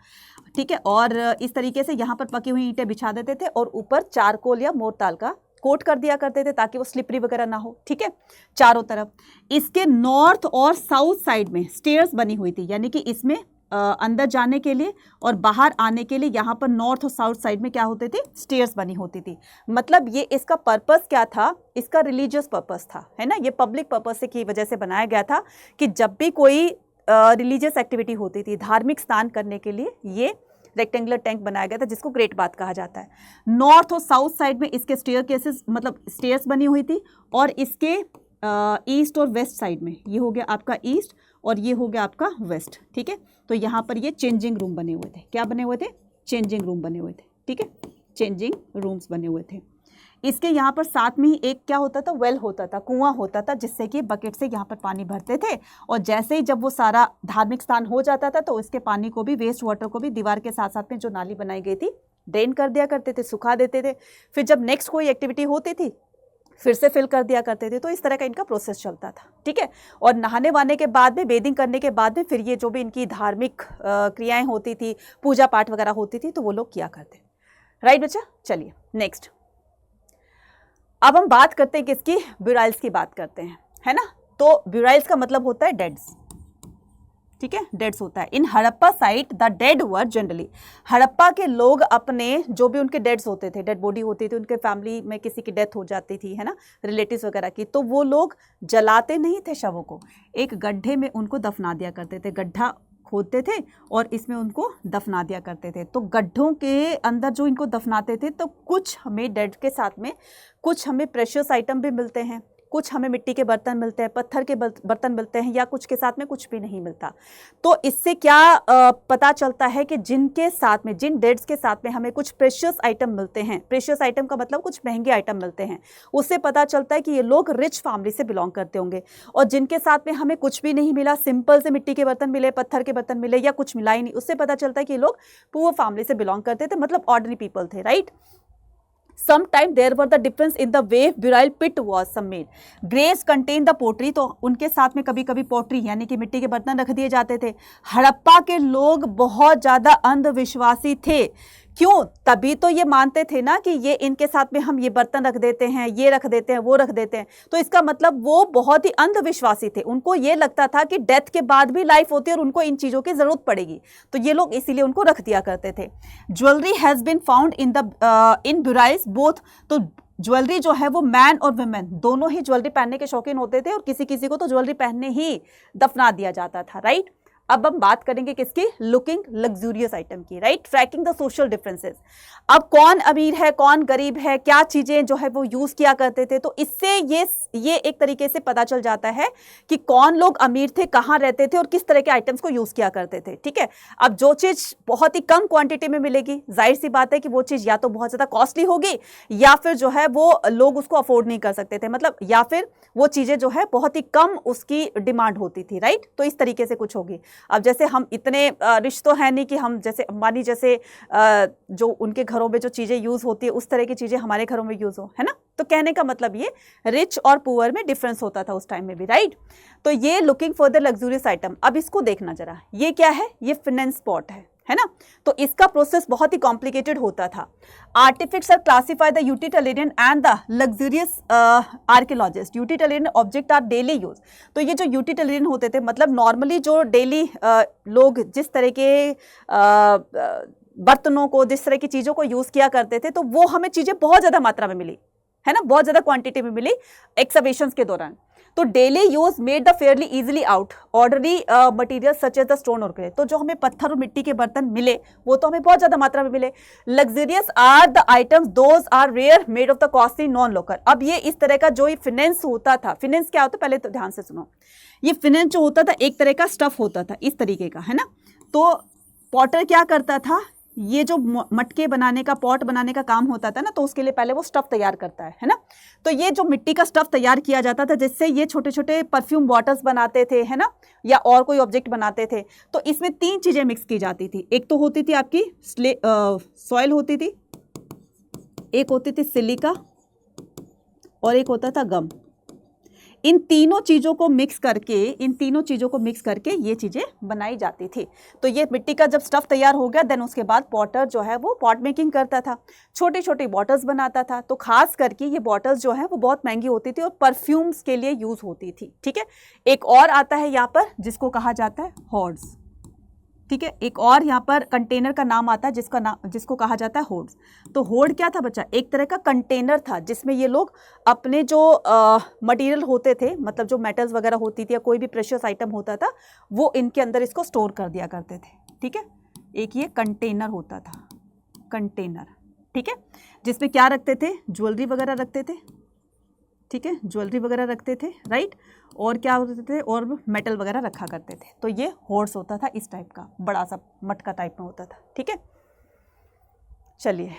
ठीक है। और इस तरीके से यहाँ पर पकी हुई ईंटें बिछा देते थे और ऊपर चारकोल या मोरताल का कोट कर दिया करते थे ताकि वो स्लिपरी वगैरह ना हो, ठीक है, चारों तरफ। इसके नॉर्थ और साउथ साइड में स्टेयर्स बनी हुई थी, यानी कि इसमें अंदर जाने के लिए और बाहर आने के लिए यहाँ पर नॉर्थ और साउथ साइड में क्या होते थे, स्टेयर्स बनी होती थी। मतलब ये इसका पर्पस क्या था, इसका रिलीजियस पर्पस था, है ना। ये पब्लिक पर्पस की वजह से बनाया गया था कि जब भी कोई रिलीजियस एक्टिविटी होती थी, धार्मिक स्नान करने के लिए ये रेक्टेंगुलर टैंक बनाया गया था, जिसको ग्रेट बाथ कहा जाता है। नॉर्थ और साउथ साइड में इसके स्टेयर केसेस मतलब स्टेयर्स बनी हुई थी, और इसके ईस्ट और वेस्ट साइड में, ये हो गया आपका ईस्ट और ये हो गया आपका वेस्ट, ठीक है। तो यहाँ पर ये चेंजिंग रूम बने हुए थे। क्या बने हुए थे? चेंजिंग रूम बने हुए थे, ठीक है। चेंजिंग रूम्स बने हुए थे। इसके यहाँ पर साथ में ही एक क्या होता था, वेल होता था, कुआं होता था, जिससे कि बकेट से यहाँ पर पानी भरते थे, और जैसे ही जब वो सारा धार्मिक स्थान हो जाता था तो इसके पानी को भी, वेस्ट वाटर को भी दीवार के साथ साथ में जो नाली बनाई गई थी ड्रेन कर दिया करते थे, सुखा देते थे। फिर जब नेक्स्ट कोई एक्टिविटी होती थी फिर से फिल कर दिया करते थे। तो इस तरह का इनका प्रोसेस चलता था, ठीक है। और नहाने वाने के बाद में, बेदिंग करने के बाद में, फिर ये जो भी इनकी धार्मिक क्रियाएं होती थी, पूजा पाठ वगैरह होती थी, तो वो लोग किया करते। राइट बच्चा, चलिए नेक्स्ट। अब हम बात करते हैं किसकी, ब्यूराइल्स की बात करते हैं, है ना। तो ब्यूराइल्स का मतलब होता है डेड्स, ठीक है, डेड्स होता है। In Harappa site the dead were generally, Harappa के लोग अपने जो भी उनके डेड्स होते थे, डेड बॉडी होती थी, उनके फैमिली में किसी की डेथ हो जाती थी, है ना, रिलेटिव्स वगैरह की, तो वो लोग जलाते नहीं थे शवों को, एक गड्ढे में उनको दफना दिया करते थे। गड्ढा खोदते थे और इसमें उनको दफना दिया करते थे। तो गड्ढों के अंदर जो इनको दफनाते थे, तो कुछ हमें डेड के साथ में कुछ हमें प्रेशियस आइटम भी मिलते हैं, कुछ हमें मिट्टी के बर्तन मिलते हैं, पत्थर के बर्तन मिलते हैं, या कुछ के साथ में कुछ भी नहीं मिलता। तो इससे क्या पता चलता है कि जिनके साथ में, जिन डेड्स के साथ में हमें कुछ प्रेशियस आइटम मिलते हैं, प्रेशियस आइटम का मतलब कुछ महंगे आइटम मिलते हैं, उससे पता चलता है कि ये लोग रिच फैमिली से बिलोंग करते होंगे। और जिनके साथ में हमें कुछ भी नहीं मिला, सिंपल से मिट्टी के बर्तन मिले, पत्थर के बर्तन मिले, या कुछ मिला ही नहीं, उससे पता चलता है कि ये लोग पुअर फैमिली से बिलोंग करते थे, मतलब ऑर्डिनरी पीपल थे, right. Sometime there were the difference in the way burial pit was made. Graves contain the pottery, तो उनके साथ में कभी कभी पोट्री यानी कि मिट्टी के बर्तन रख दिए जाते थे। हड़प्पा के लोग बहुत ज़्यादा अंधविश्वासी थे। क्यों? तभी तो ये मानते थे ना कि ये इनके साथ में हम ये बर्तन रख देते हैं, ये रख देते हैं, वो रख देते हैं। तो इसका मतलब वो बहुत ही अंधविश्वासी थे। उनको ये लगता था कि डेथ के बाद भी लाइफ होती है और उनको इन चीज़ों की ज़रूरत पड़ेगी, तो ये लोग इसीलिए उनको रख दिया करते थे। Jewellery has been found in burials both, तो ज्वेलरी जो है वो मैन और वुमेन दोनों ही ज्वेलरी पहनने के शौकीन होते थे, और किसी किसी को तो ज्वेलरी पहनने ही दफना दिया जाता था, राइट। अब हम बात करेंगे किसकी, लुकिंग लग्जूरियस आइटम की, right. Tracking the social differences, अब कौन अमीर है, कौन गरीब है, क्या चीज़ें जो है वो यूज़ किया करते थे, तो इससे ये एक तरीके से पता चल जाता है कि कौन लोग अमीर थे, कहाँ रहते थे और किस तरह के आइटम्स को यूज़ किया करते थे, ठीक है। अब जो चीज़ बहुत ही कम क्वांटिटी में मिलेगी, जाहिर सी बात है कि वो चीज़ या तो बहुत ज़्यादा कॉस्टली होगी, या फिर जो है वो लोग उसको अफोर्ड नहीं कर सकते थे, मतलब या फिर वो चीज़ें जो है बहुत ही कम उसकी डिमांड होती थी, राइट। तो इस तरीके से कुछ होगी। अब जैसे हम इतने रिच तो है नहीं कि हम जैसे अंबानी जैसे जो उनके घरों में जो चीज़ें यूज़ होती है उस तरह की चीज़ें हमारे घरों में यूज़ हो, है ना। तो कहने का मतलब ये रिच और पुअर में डिफरेंस होता था उस टाइम में भी, राइट। तो ये looking for the luxurious item. अब इसको देखना जरा, ये क्या है, ये फिनेंस पॉट है ना। तो इसका प्रोसेस बहुत ही कॉम्प्लिकेटेड होता था। Artefacts are classify the utilitarian and the luxurious archaeologist. Utilitarian object are daily use, तो ये जो यूटिलिटेरियन होते थे मतलब नॉर्मली जो डेली लोग जिस तरह के बर्तनों को, जिस तरह की चीज़ों को यूज़ किया करते थे, तो वो हमें चीज़ें बहुत ज़्यादा मात्रा में मिली, है ना, बहुत ज़्यादा क्वांटिटी में मिली एक्सकवेशंस के दौरान। तो daily use made the fairly easily out ordinary material such as the stone और क्ले। तो जो हमें पत्थर और मिट्टी के बर्तन मिले वो तो हमें बहुत ज़्यादा मात्रा में मिले। Luxurious are the items those are rare made of the costly non local. अब ये इस तरह का जो ये फिनेंस होता था, फिनेंस क्या होता है पहले तो ध्यान से सुनो। ये फिनेंस जो होता था एक तरह का स्टफ होता था इस तरीके का, है ना। तो पॉटर क्या करता था, ये जो मटके बनाने का, पॉट बनाने का काम होता था ना, तो उसके लिए पहले वो स्टफ तैयार करता है ना। तो ये जो मिट्टी का स्टफ तैयार किया जाता था जिससे ये छोटे छोटे परफ्यूम बॉटल्स बनाते थे, है ना, या और कोई ऑब्जेक्ट बनाते थे। तो इसमें 3 चीज़ें मिक्स की जाती थी। एक तो होती थी आपकी सॉइल होती थी, एक होती थी सिलिका और एक होता था गम। इन तीनों चीज़ों को मिक्स करके ये चीज़ें बनाई जाती थी। तो ये मिट्टी का जब स्टफ तैयार हो गया देन उसके बाद पॉटर जो है वो पॉट मेकिंग करता था, छोटी छोटी बॉटल्स बनाता था। तो खास करके ये बॉटल्स जो है वो बहुत महंगी होती थी और परफ्यूम्स के लिए यूज़ होती थी, ठीक है। एक और आता है यहाँ पर जिसको कहा जाता है हॉर्ड्स। ठीक है। एक और यहाँ पर कंटेनर का नाम आता है जिसको कहा जाता है होड्स। तो होड क्या था बच्चा? एक तरह का कंटेनर था जिसमें ये लोग अपने जो मटेरियल होते थे, मतलब जो मेटल्स वगैरह होती थी या कोई भी प्रेशियस आइटम होता था, वो इनके अंदर इसको स्टोर कर दिया करते थे। ठीक है, एक ये कंटेनर होता था, कंटेनर। ठीक है, जिसमें क्या रखते थे? ज्वेलरी वगैरह रखते थे। ठीक है, ज्वेलरी वगैरह रखते थे, राइट। और क्या होते थे? और मेटल वगैरह रखा करते थे। तो ये होर्स होता था, इस टाइप का बड़ा सा मटका टाइप में होता था। ठीक है, चलिए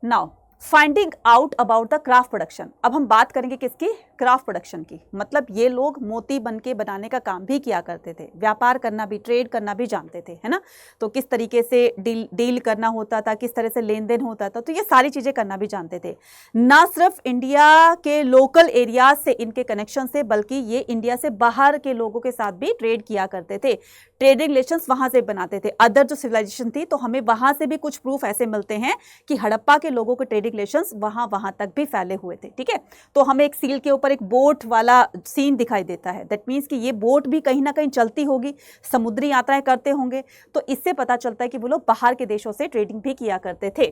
now finding out about the craft production. अब हम बात करेंगे किसकी? क्राफ्ट प्रोडक्शन की। मतलब ये लोग मोती बन के बनाने का काम भी किया करते थे, व्यापार करना भी, ट्रेड करना भी जानते थे, है ना। तो किस तरीके से डील करना होता था, किस तरह से लेन देन होता था, तो ये सारी चीज़ें करना भी जानते थे। ना सिर्फ इंडिया के लोकल एरियाज से इनके कनेक्शन से, बल्कि ये इंडिया से बाहर के लोगों के साथ भी ट्रेड किया करते थे, ट्रेडिंग रिलेशंस वहाँ से बनाते थे। अदर जो सिविलाइजेशन थी, तो हमें वहाँ से भी कुछ प्रूफ ऐसे मिलते हैं कि हड़प्पा के लोगों के ट्रेडिंग रिलेशंस वहाँ तक भी फैले हुए थे। ठीक है, तो हमें एक सील के ऊपर एक बोट वाला सीन दिखाई देता है। दैट मीन्स कि ये बोट भी कहीं ना कहीं चलती होगी, समुद्री यात्राएं करते होंगे। तो इससे पता चलता है कि वो लोग बाहर के देशों से ट्रेडिंग भी किया करते थे।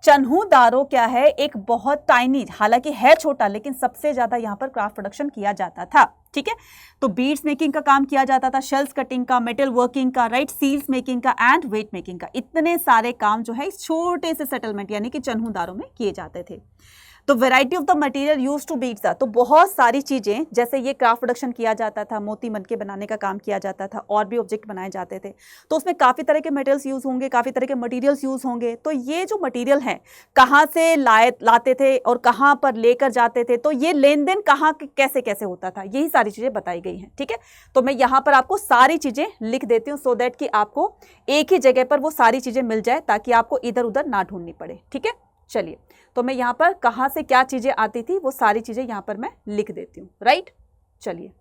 चन्हू दारो क्या है? एक बहुत टाइनी, हालांकि है छोटा, लेकिन सबसे ज्यादा यहाँ पर क्राफ्ट प्रोडक्शन किया जाता था। ठीक है, तो बीड्स मेकिंग का काम किया जाता था, शेल्स कटिंग का, मेटल वर्किंग का, राइट, सील्स मेकिंग का एंड वेट मेकिंग का। इतने सारे काम जो है इस छोटे से सेटलमेंट यानी कि चन्हू दारो में किए जाते थे। तो variety of the material use to beads था, तो बहुत सारी चीजें, जैसे ये क्राफ्ट प्रोडक्शन किया जाता था, मोती बनके बनाने का काम किया जाता था, और भी ऑब्जेक्ट बनाए जाते थे। तो उसमें काफी तरह के मेटल्स यूज होंगे, काफी तरह के मटेरियल्स यूज होंगे। तो ये जो मटेरियल है कहाँ से लाते थे और कहाँ पर लेकर जाते थे, तो ये लेन देन कहाँ कैसे कैसे होता था, यही सारी चीजें बताई गई हैं। ठीक है, तो मैं यहाँ पर आपको सारी चीजें लिख देती हूँ, सो दैट कि आपको एक ही जगह पर वो सारी चीजें मिल जाए, ताकि आपको इधर उधर ना ढूंढनी पड़े। ठीक है, चलिए, तो मैं यहाँ पर कहाँ से क्या चीजें आती थी वो सारी चीजें यहाँ पर मैं लिख देती हूँ, राइट। चलिए,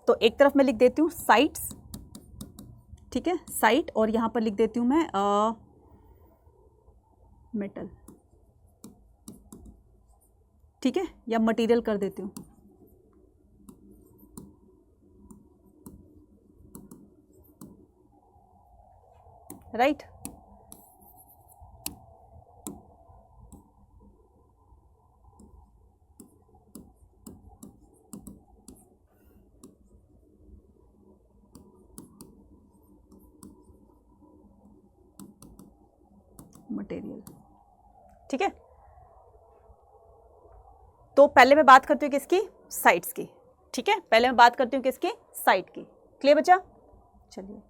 तो एक तरफ मैं लिख देती हूँ साइट्स, ठीक है, साइट, और यहाँ पर लिख देती हूँ मैं मेटल, ठीक है, या मटेरियल कर देती हूँ। राइट, मटेरियल, ठीक है। तो पहले मैं बात करती हूँ किसकी? साइट्स की। ठीक है, पहले मैं बात करती हूँ किसकी? साइट की। क्लियर बच्चा? चलिए,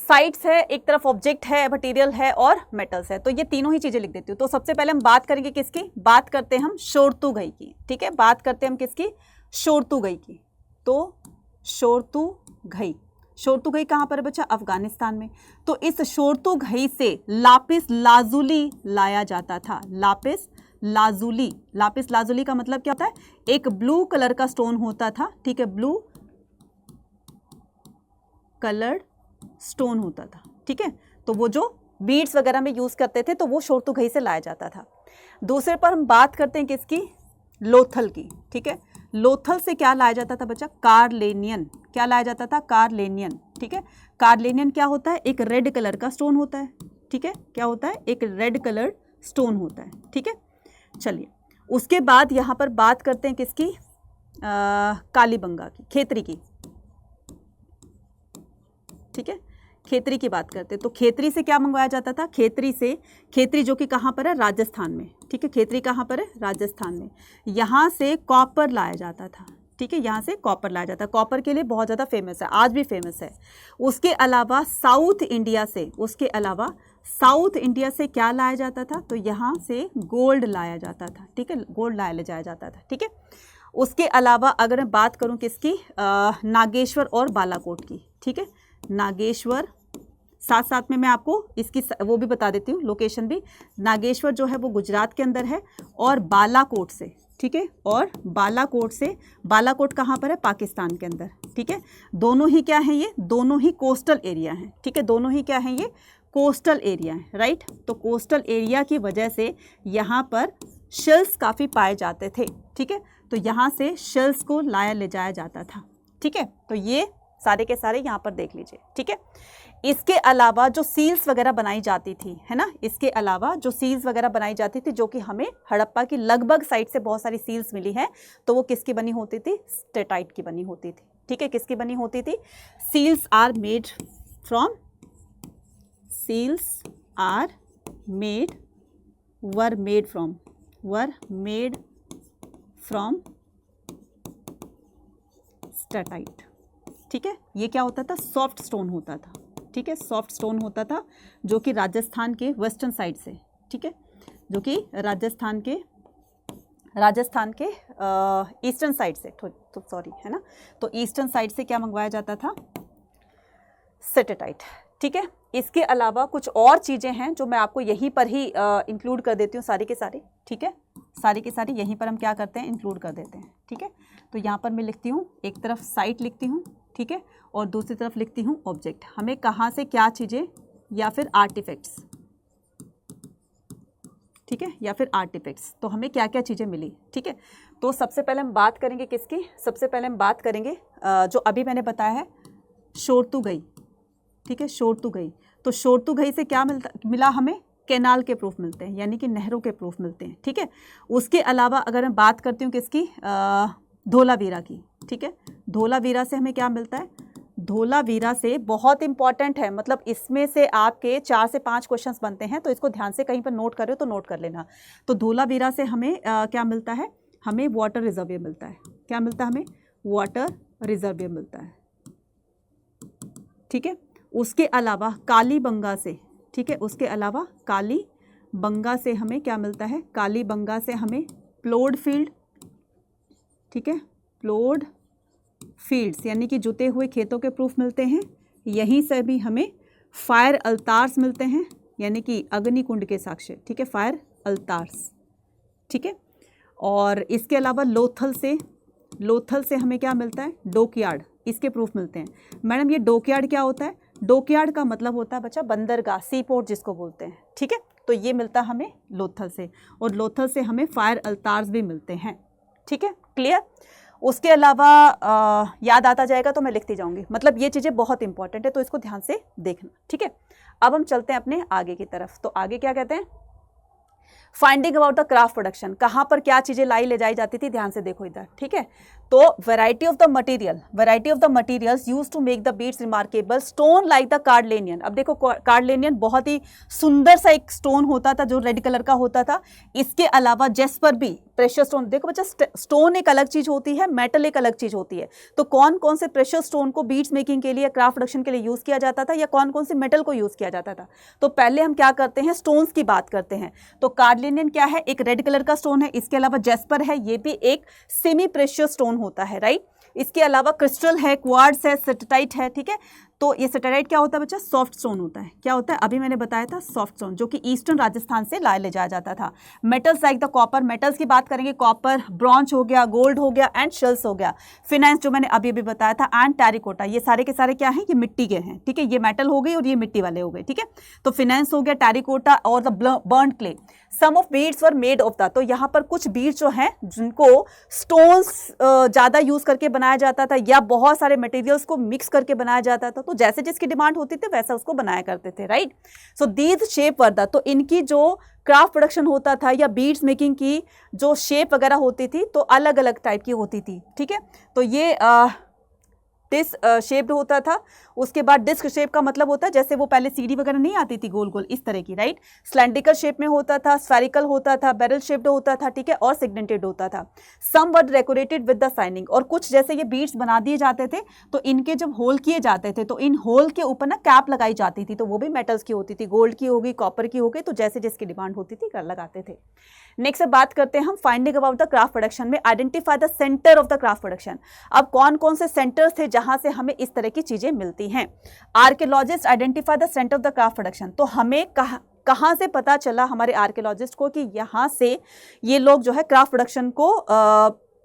साइट्स है, एक तरफ ऑब्जेक्ट है, मटेरियल है और मेटल्स है, तो ये तीनों ही चीजें लिख देती हूँ। तो सबसे पहले हम बात करेंगे किसकी? बात करते हैं हम शोरतुगई की। ठीक है, बात करते हैं हम किसकी? शोरतुगई की। तो शोरतुगई, शोरतुगई कहाँ पर है बच्चा? अफगानिस्तान में। तो इस शोरतुगई से लापिस लाजुली लाया जाता था। लापिस लाजुली, लापिस लाजुली का मतलब क्या होता है? एक ब्लू कलर का स्टोन होता था, ठीक है, ब्लू कलर्ड स्टोन होता था। ठीक है, तो वो जो बीड्स वगैरह में यूज करते थे, तो वो शोरतुगई से लाया जाता था। दूसरे पर हम बात करते हैं किसकी? लोथल की। ठीक है, लोथल से क्या लाया जाता था बच्चा? कार्लेनियन। क्या लाया जाता था? कार्लेनियन। ठीक है, कार्लेनियन क्या होता है? एक रेड कलर का स्टोन होता है। ठीक है, क्या होता है? एक रेड कलर स्टोन होता है। ठीक है, चलिए, उसके बाद यहाँ पर बात करते हैं किसकी? कालीबंगा की, खेतरी की। ठीक है, खेतरी की बात करते हैं। तो खेतरी से क्या मंगवाया जाता था? खेतरी से, खेतरी जो कि कहाँ पर है? राजस्थान में। ठीक है, खेतरी कहाँ पर है? राजस्थान में। यहाँ से कॉपर लाया जाता था। ठीक है, यहाँ से कॉपर लाया जाता है, कॉपर के लिए बहुत ज़्यादा फेमस है, आज भी फेमस है। उसके अलावा साउथ इंडिया से क्या लाया जाता था, तो यहाँ से गोल्ड लाया जाता था, ठीक है, गोल्ड लाया जाया जाता था, ठीक है। उसके अलावा अगर मैं बात करूँ किसकी, नागेश्वर और बालाकोट की, ठीक है, नागेश्वर, साथ साथ में मैं आपको इसकी वो भी बता देती हूँ लोकेशन भी। नागेश्वर जो है वो गुजरात के अंदर है, और बालाकोट से, ठीक है, और बालाकोट कहाँ पर है, पाकिस्तान के अंदर, ठीक है। दोनों ही क्या हैं, ये दोनों ही कोस्टल एरिया हैं, ठीक है, दोनों ही क्या हैं, ये कोस्टल एरिया है, राइट। तो कोस्टल एरिया की वजह से यहाँ पर शेल्स काफ़ी पाए जाते थे, ठीक है, तो यहाँ से शेल्स को ले जाया जाता था, ठीक है। तो ये सारे के सारे यहाँ पर देख लीजिए, ठीक है। इसके अलावा जो सील्स वगैरह बनाई जाती थी, है ना, इसके अलावा जो सील्स वगैरह बनाई जाती थी, जो कि हमें हड़प्पा की लगभग साइड से बहुत सारी सील्स मिली हैं, तो वो किसकी बनी होती थी, स्टेटाइट की बनी होती थी, ठीक है, किसकी बनी होती थी, seals are made from were made from steatite, ठीक है। ये क्या होता था, सॉफ्ट स्टोन होता था, ठीक है, सॉफ्ट स्टोन होता था, जो कि राजस्थान के वेस्टर्न साइड से, ठीक है, जो कि राजस्थान के ईस्टर्न साइड से, तो सॉरी, है ना, तो ईस्टर्न साइड से क्या मंगवाया जाता था, स्टेटाइट, ठीक है। इसके अलावा कुछ और चीज़ें हैं जो मैं आपको यहीं पर ही इंक्लूड कर देती हूँ, सारी के सारी, ठीक है, सारी की सारी यहीं पर हम क्या करते हैं, इंक्लूड कर देते हैं, ठीक है। तो यहाँ पर मैं लिखती हूँ, एक तरफ साइट लिखती हूँ, ठीक है, और दूसरी तरफ लिखती हूँ ऑब्जेक्ट, हमें कहाँ से क्या चीज़ें या फिर आर्टिफैक्ट्स, ठीक है, या फिर आर्टिफैक्ट्स, तो हमें क्या क्या चीज़ें मिली, ठीक है। तो सबसे पहले हम बात करेंगे किसकी, सबसे पहले हम बात करेंगे जो अभी मैंने बताया है, शोरतुगई, ठीक है, शोरतुगई। तो शोरतुगई से क्या मिला हमें, कैनाल के प्रूफ मिलते हैं, यानी कि नहरों के प्रूफ मिलते हैं, ठीक है। उसके अलावा अगर मैं बात करती हूँ किसकी, धोलावीरा की, ठीक है, धोलावीरा से हमें क्या मिलता है, धोलावीरा से बहुत इंपॉर्टेंट है, मतलब इसमें से आपके 4 से 5 क्वेश्चंस बनते हैं, तो इसको ध्यान से कहीं पर नोट कर रहे हो तो नोट कर लेना। तो धोलावीरा से हमें क्या मिलता है, हमें वाटर रिजर्वियर मिलता है, क्या मिलता है, हमें वाटर रिजर्वियर मिलता है, ठीक है। उसके अलावा कालीबंगा से, ठीक है, उसके अलावा कालीबंगा से हमें क्या मिलता है, कालीबंगा से हमें प्लोड फील्ड, ठीक है, प्लोड फील्ड्स यानी कि जुते हुए खेतों के प्रूफ मिलते हैं। यहीं से भी हमें फायर अल्तार्स मिलते हैं, यानी कि अग्निकुंड के साक्ष्य, ठीक है, फायर अल्तार्स, ठीक है। और इसके अलावा लोथल से हमें क्या मिलता है, डॉकयार्ड, इसके प्रूफ मिलते हैं। मैडम ये डॉकयार्ड क्या होता है, डॉकयार्ड का मतलब होता है बच्चा बंदरगाह, सी पोर्ट जिसको बोलते हैं, ठीक है। तो ये मिलता है हमें लोथल से, और लोथल से हमें फायर अल्तार्स भी मिलते हैं, ठीक है, क्लियर। उसके अलावा याद आता जाएगा तो मैं लिखती जाऊंगी, मतलब ये चीज़ें बहुत इंपॉर्टेंट है, तो इसको ध्यान से देखना, ठीक है। अब हम चलते हैं अपने आगे की तरफ। तो आगे क्या कहते हैं, finding about the craft production, कहाँ पर क्या चीज़ें ले जाई जाती थी, ध्यान से देखो इधर, ठीक है। तो variety of the materials used to make the beads remarkable, stone like the carnelian. अब देखो कार्डलेनियन बहुत ही सुंदर सा एक स्टोन होता था जो रेड कलर का होता था। इसके अलावा जेस्पर भी, प्रेशियस स्टोन, देखो बच्चा स्टोन एक अलग चीज होती है, मेटल एक अलग चीज होती है। तो कौन कौन से प्रेशियस स्टोन को बीड्स मेकिंग के लिए, क्राफ्ट प्रोडक्शन के लिए यूज किया जाता था, या कौन कौन से मेटल को यूज किया जाता था। तो पहले हम क्या करते हैं, स्टोन्स की बात करते हैं। तो कार्डलेनियन क्या है, एक रेड कलर का स्टोन है। इसके अलावा जेस्पर है, ये भी एक सेमी प्रेशियस स्टोन होता है, राइट। इसके अलावा क्रिस्टल है, क्वार्ट्ज है, सेटेटाइट है, ठीक है। तो ये सेटेटाइट क्या होता है बच्चा, सॉफ्ट स्टोन होता है। क्या होता है, अभी मैंने बताया था सॉफ्ट स्टोन, जो कि ईस्टर्न राजस्थान से ले जाया जाता था। Metals like the copper, metals की बात करेंगे, कॉपर, ब्रॉन्ज हो गया, गोल्ड हो गया, एंड शेल्स हो गया। फिनांस जो मैंने अभी अभी बताया था, एंड टेरिकोटा, ये सारे के सारे क्या हैं, ये मिट्टी के हैं, ठीक है। ये मेटल हो गई और ये मिट्टी वाले हो गए, ठीक है। तो फिनांस हो गया, टेरिकोटा और the burnt clay. Some of beads were made of the, तो यहाँ पर कुछ बीड्स जो हैं जिनको स्टोन्स ज़्यादा यूज करके बनाया जाता था, या बहुत सारे मटेरियल्स को मिक्स करके बनाया जाता था। तो जैसे जिसकी डिमांड होती थी वैसा उसको बनाया करते थे, right. So these shape were the, तो इनकी जो क्राफ्ट प्रोडक्शन होता था या बीड्स मेकिंग की जो शेप वगैरह होती थी, तो अलग अलग टाइप की होती थी, ठीक है। तो ये डिस्क शेप्ड होता था। उसके बाद डिस्क शेप का मतलब होता है जैसे वो पहले सीढ़ी वगैरह नहीं आती थी गोल गोल इस तरह की, राइट। सिलेंड्रिकल शेप में होता था, स्फेरिकल होता था, बैरल शेप्ड होता था, ठीक है, और सेगमेंटेड होता था। सम वर डेकोरेटेड विद द साइनिंग, और कुछ जैसे ये बीड्स बना दिए जाते थे तो इनके जब होल किए जाते थे तो इन होल के ऊपर ना कैप लगाई जाती थी, तो वो भी मेटल्स की होती थी, गोल्ड की होगी, कॉपर की होगी, तो जैसे जिसकी डिमांड होती थी कर लगाते थे। नेक्स्ट बात करते हैं हम finding about the craft production में, identify the centre of the craft production. अब कौन कौन से सेंटर्स थे जहां से हमें इस तरह की चीजें मिलती हैं। Archaeologist identify the centre of the craft production, तो हमें कहां से पता चला हमारे आर्कियोलॉजिस्ट को कि यहां से ये लोग जो है क्राफ्ट प्रोडक्शन को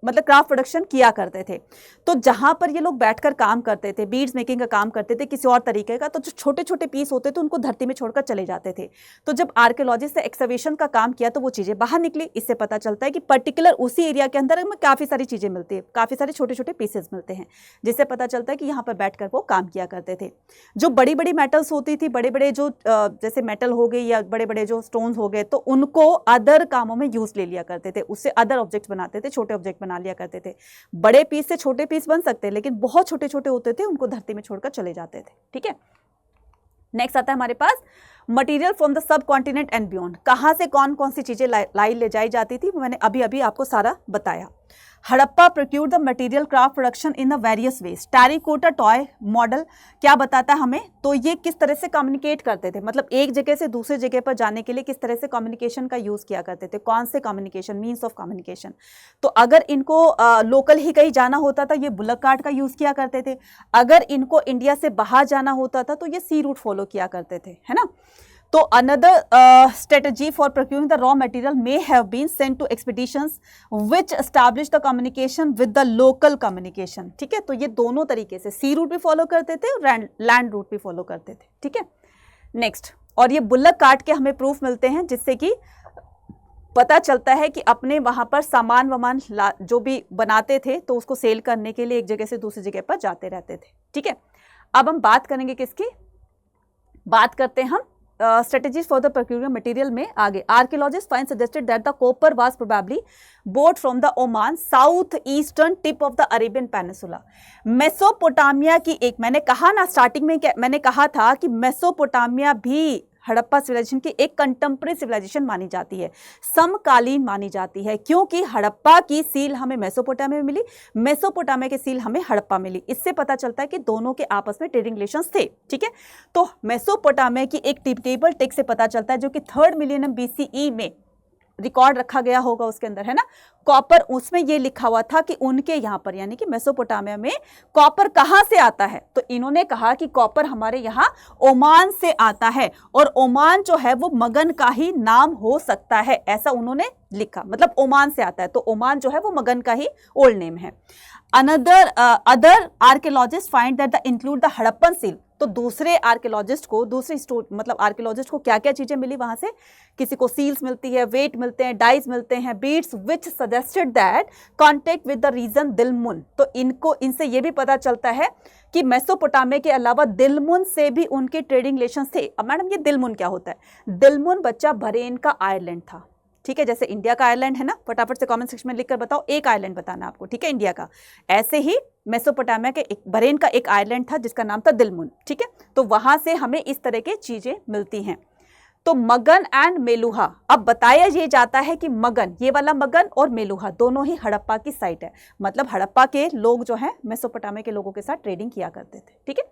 मतलब क्राफ्ट प्रोडक्शन किया करते थे। तो जहां पर ये लोग बैठकर काम करते थे, बीड्स मेकिंग का काम करते थे किसी और तरीके का, तो जो छोटे छोटे पीस होते थे उनको धरती में छोड़कर चले जाते थे। तो जब आर्कियोलॉजिस्ट ने एक्सकवेशन का काम किया तो वो चीजें बाहर निकली। इससे पता चलता है कि पर्टिकुलर उसी एरिया के अंदर हमें काफी सारी चीजें मिलती है, काफी सारे छोटे छोटे पीसेस मिलते हैं, जिससे पता चलता है कि यहाँ पर बैठकर वो काम किया करते थे। जो बड़ी बड़ी मेटल्स होती थी, बड़े बड़े जो जैसे मेटल हो गए या बड़े बड़े जो स्टोन्स हो गए, तो उनको अदर कामों में यूज ले लिया करते थे, उससे अदर ऑब्जेक्ट बनाते थे, छोटे ऑब्जेक्ट बना लिया करते थे। बड़े पीस से छोटे पीस बन सकते हैं, लेकिन बहुत छोटे छोटे होते थे, उनको धरती में छोड़कर चले जाते थे, ठीक है। नेक्स्ट आता है हमारे पास material from the subcontinent and beyond. कहां से कौन कौन सी चीजें लाई ले जाई जाती थी, मैंने अभी अभी आपको सारा बताया। Harappa procured the material craft production in the various ways. Terracotta toy model क्या बताता है हमें, तो ये किस तरह से कम्युनिकेट करते थे, मतलब एक जगह से दूसरे जगह पर जाने के लिए किस तरह से कम्युनिकेशन का यूज किया करते थे, कौन से कम्युनिकेशन मीन्स ऑफ कम्युनिकेशन। तो अगर इनको लोकल ही कहीं जाना होता था, ये बुलक कार्ट का यूज किया करते थे। अगर इनको इंडिया से बाहर जाना होता था तो ये सी रूट फॉलो किया करते थे, है ना। तो another strategy for procuring the raw material may have been sent to expeditions which established the communication with the local communication, ठीक है। तो ये दोनों तरीके से सी रूट भी फॉलो करते थे और लैंड रूट भी फॉलो करते थे, ठीक है। नेक्स्ट, और ये बुल्लक कार्ट के हमें प्रूफ मिलते हैं जिससे कि पता चलता है कि अपने वहां पर सामान वामान जो भी बनाते थे तो उसको सेल करने के लिए एक जगह से दूसरी जगह पर जाते रहते थे, ठीक है। अब हम बात करेंगे किसकी, बात करते हैं हम strategies for the procuring material में आगे। Archaeologists find suggested that the copper was probably brought from the Oman southeastern tip of the Arabian Peninsula। Mesopotamia की एक, मैंने कहा ना स्टार्टिंग में, मैंने कहा था कि मेसोपोटामिया भी हड़प्पा सिविलाइजेशन की एक कंटेम्प्रेरी सिविलाइजेशन मानी जाती है, समकालीन मानी जाती है, क्योंकि हड़प्पा की सील हमें मेसोपोटामिया में मिली, मेसोपोटामिया की सील हमें हड़प्पा मिली। इससे पता चलता है कि दोनों के आपस में ट्रेडिंग रिलेशंस थे, ठीक है। तो मेसोपोटामिया की एक टेबल टेक से पता चलता है जो कि 3rd मिलियनियम BCE में रिकॉर्ड रखा गया होगा उसके अंदर, है ना। कॉपर, उसमें ये लिखा हुआ था कि उनके यहाँ पर यानी कि मेसोपोटामिया में कॉपर कहाँ से आता है, तो इन्होंने कहा कि कॉपर हमारे यहाँ ओमान से आता है, और ओमान जो है वो मगन का ही नाम हो सकता है, ऐसा उन्होंने लिखा, मतलब ओमान से आता है, तो ओमान जो है वो मगन का ही ओल्ड नेम है। Other archaeologist find that the include the Harappan seal. तो दूसरे आर्कियोलॉजिस्ट को, मतलब आर्कियोलॉजिस्ट को क्या क्या चीजें मिली वहां से, किसी को सील्स मिलती है, वेट मिलते हैं, डाइज मिलते हैं, beads which suggested that contact with the region Dilmun. तो इनसे ये भी पता चलता है कि मेसोपोटामिया के अलावा दिलमुन से भी उनके ट्रेडिंग रिलेशंस थे। अब मैडम ये दिलमुन क्या होता है, दिलमुन बच्चा बहरेन का आयरलैंड था, ठीक है, जैसे इंडिया का आयरलैंड है ना, फटाफट से कमेंट सेक्शन में लिखकर बताओ एक आयरलैंड बताना आपको, ठीक है, इंडिया का। ऐसे ही मेसोपोटामिया के एक बहरेन का एक आयरलैंड था जिसका नाम था दिलमुन, ठीक है। तो वहां से हमें इस तरह की चीजें मिलती हैं। तो मगन एंड मेलुहा, अब बताया ये जाता है कि मगन, ये वाला मगन और मेलुहा दोनों ही हड़प्पा की साइट है, मतलब हड़प्पा के लोग जो हैं मेसोपोटामिया के लोगों के साथ ट्रेडिंग किया करते थे, ठीक है।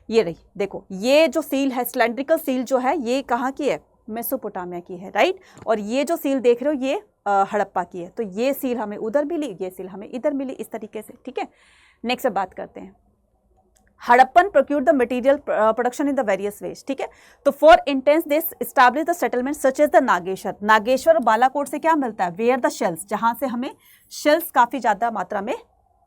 ये रही, देखो ये जो सील है, सिलेंड्रिकल सील जो है, ये कहाँ की है, मेसोपोटामिया की है, राइट। और ये जो सील देख रहे हो ये हड़प्पा की है, तो ये सील हमें उधर मिली, ये सील हमें इधर मिली, इस तरीके से, ठीक है। नेक्स्ट बात करते हैं, Harappan procured the material production in the various ways, ठीक है। तो for instance this establish the settlement such as the Nageshwar. Nageshwar और बालाकोट से क्या मिलता है, वेयर द शेल्स, जहां से हमें शेल्स काफी ज्यादा मात्रा में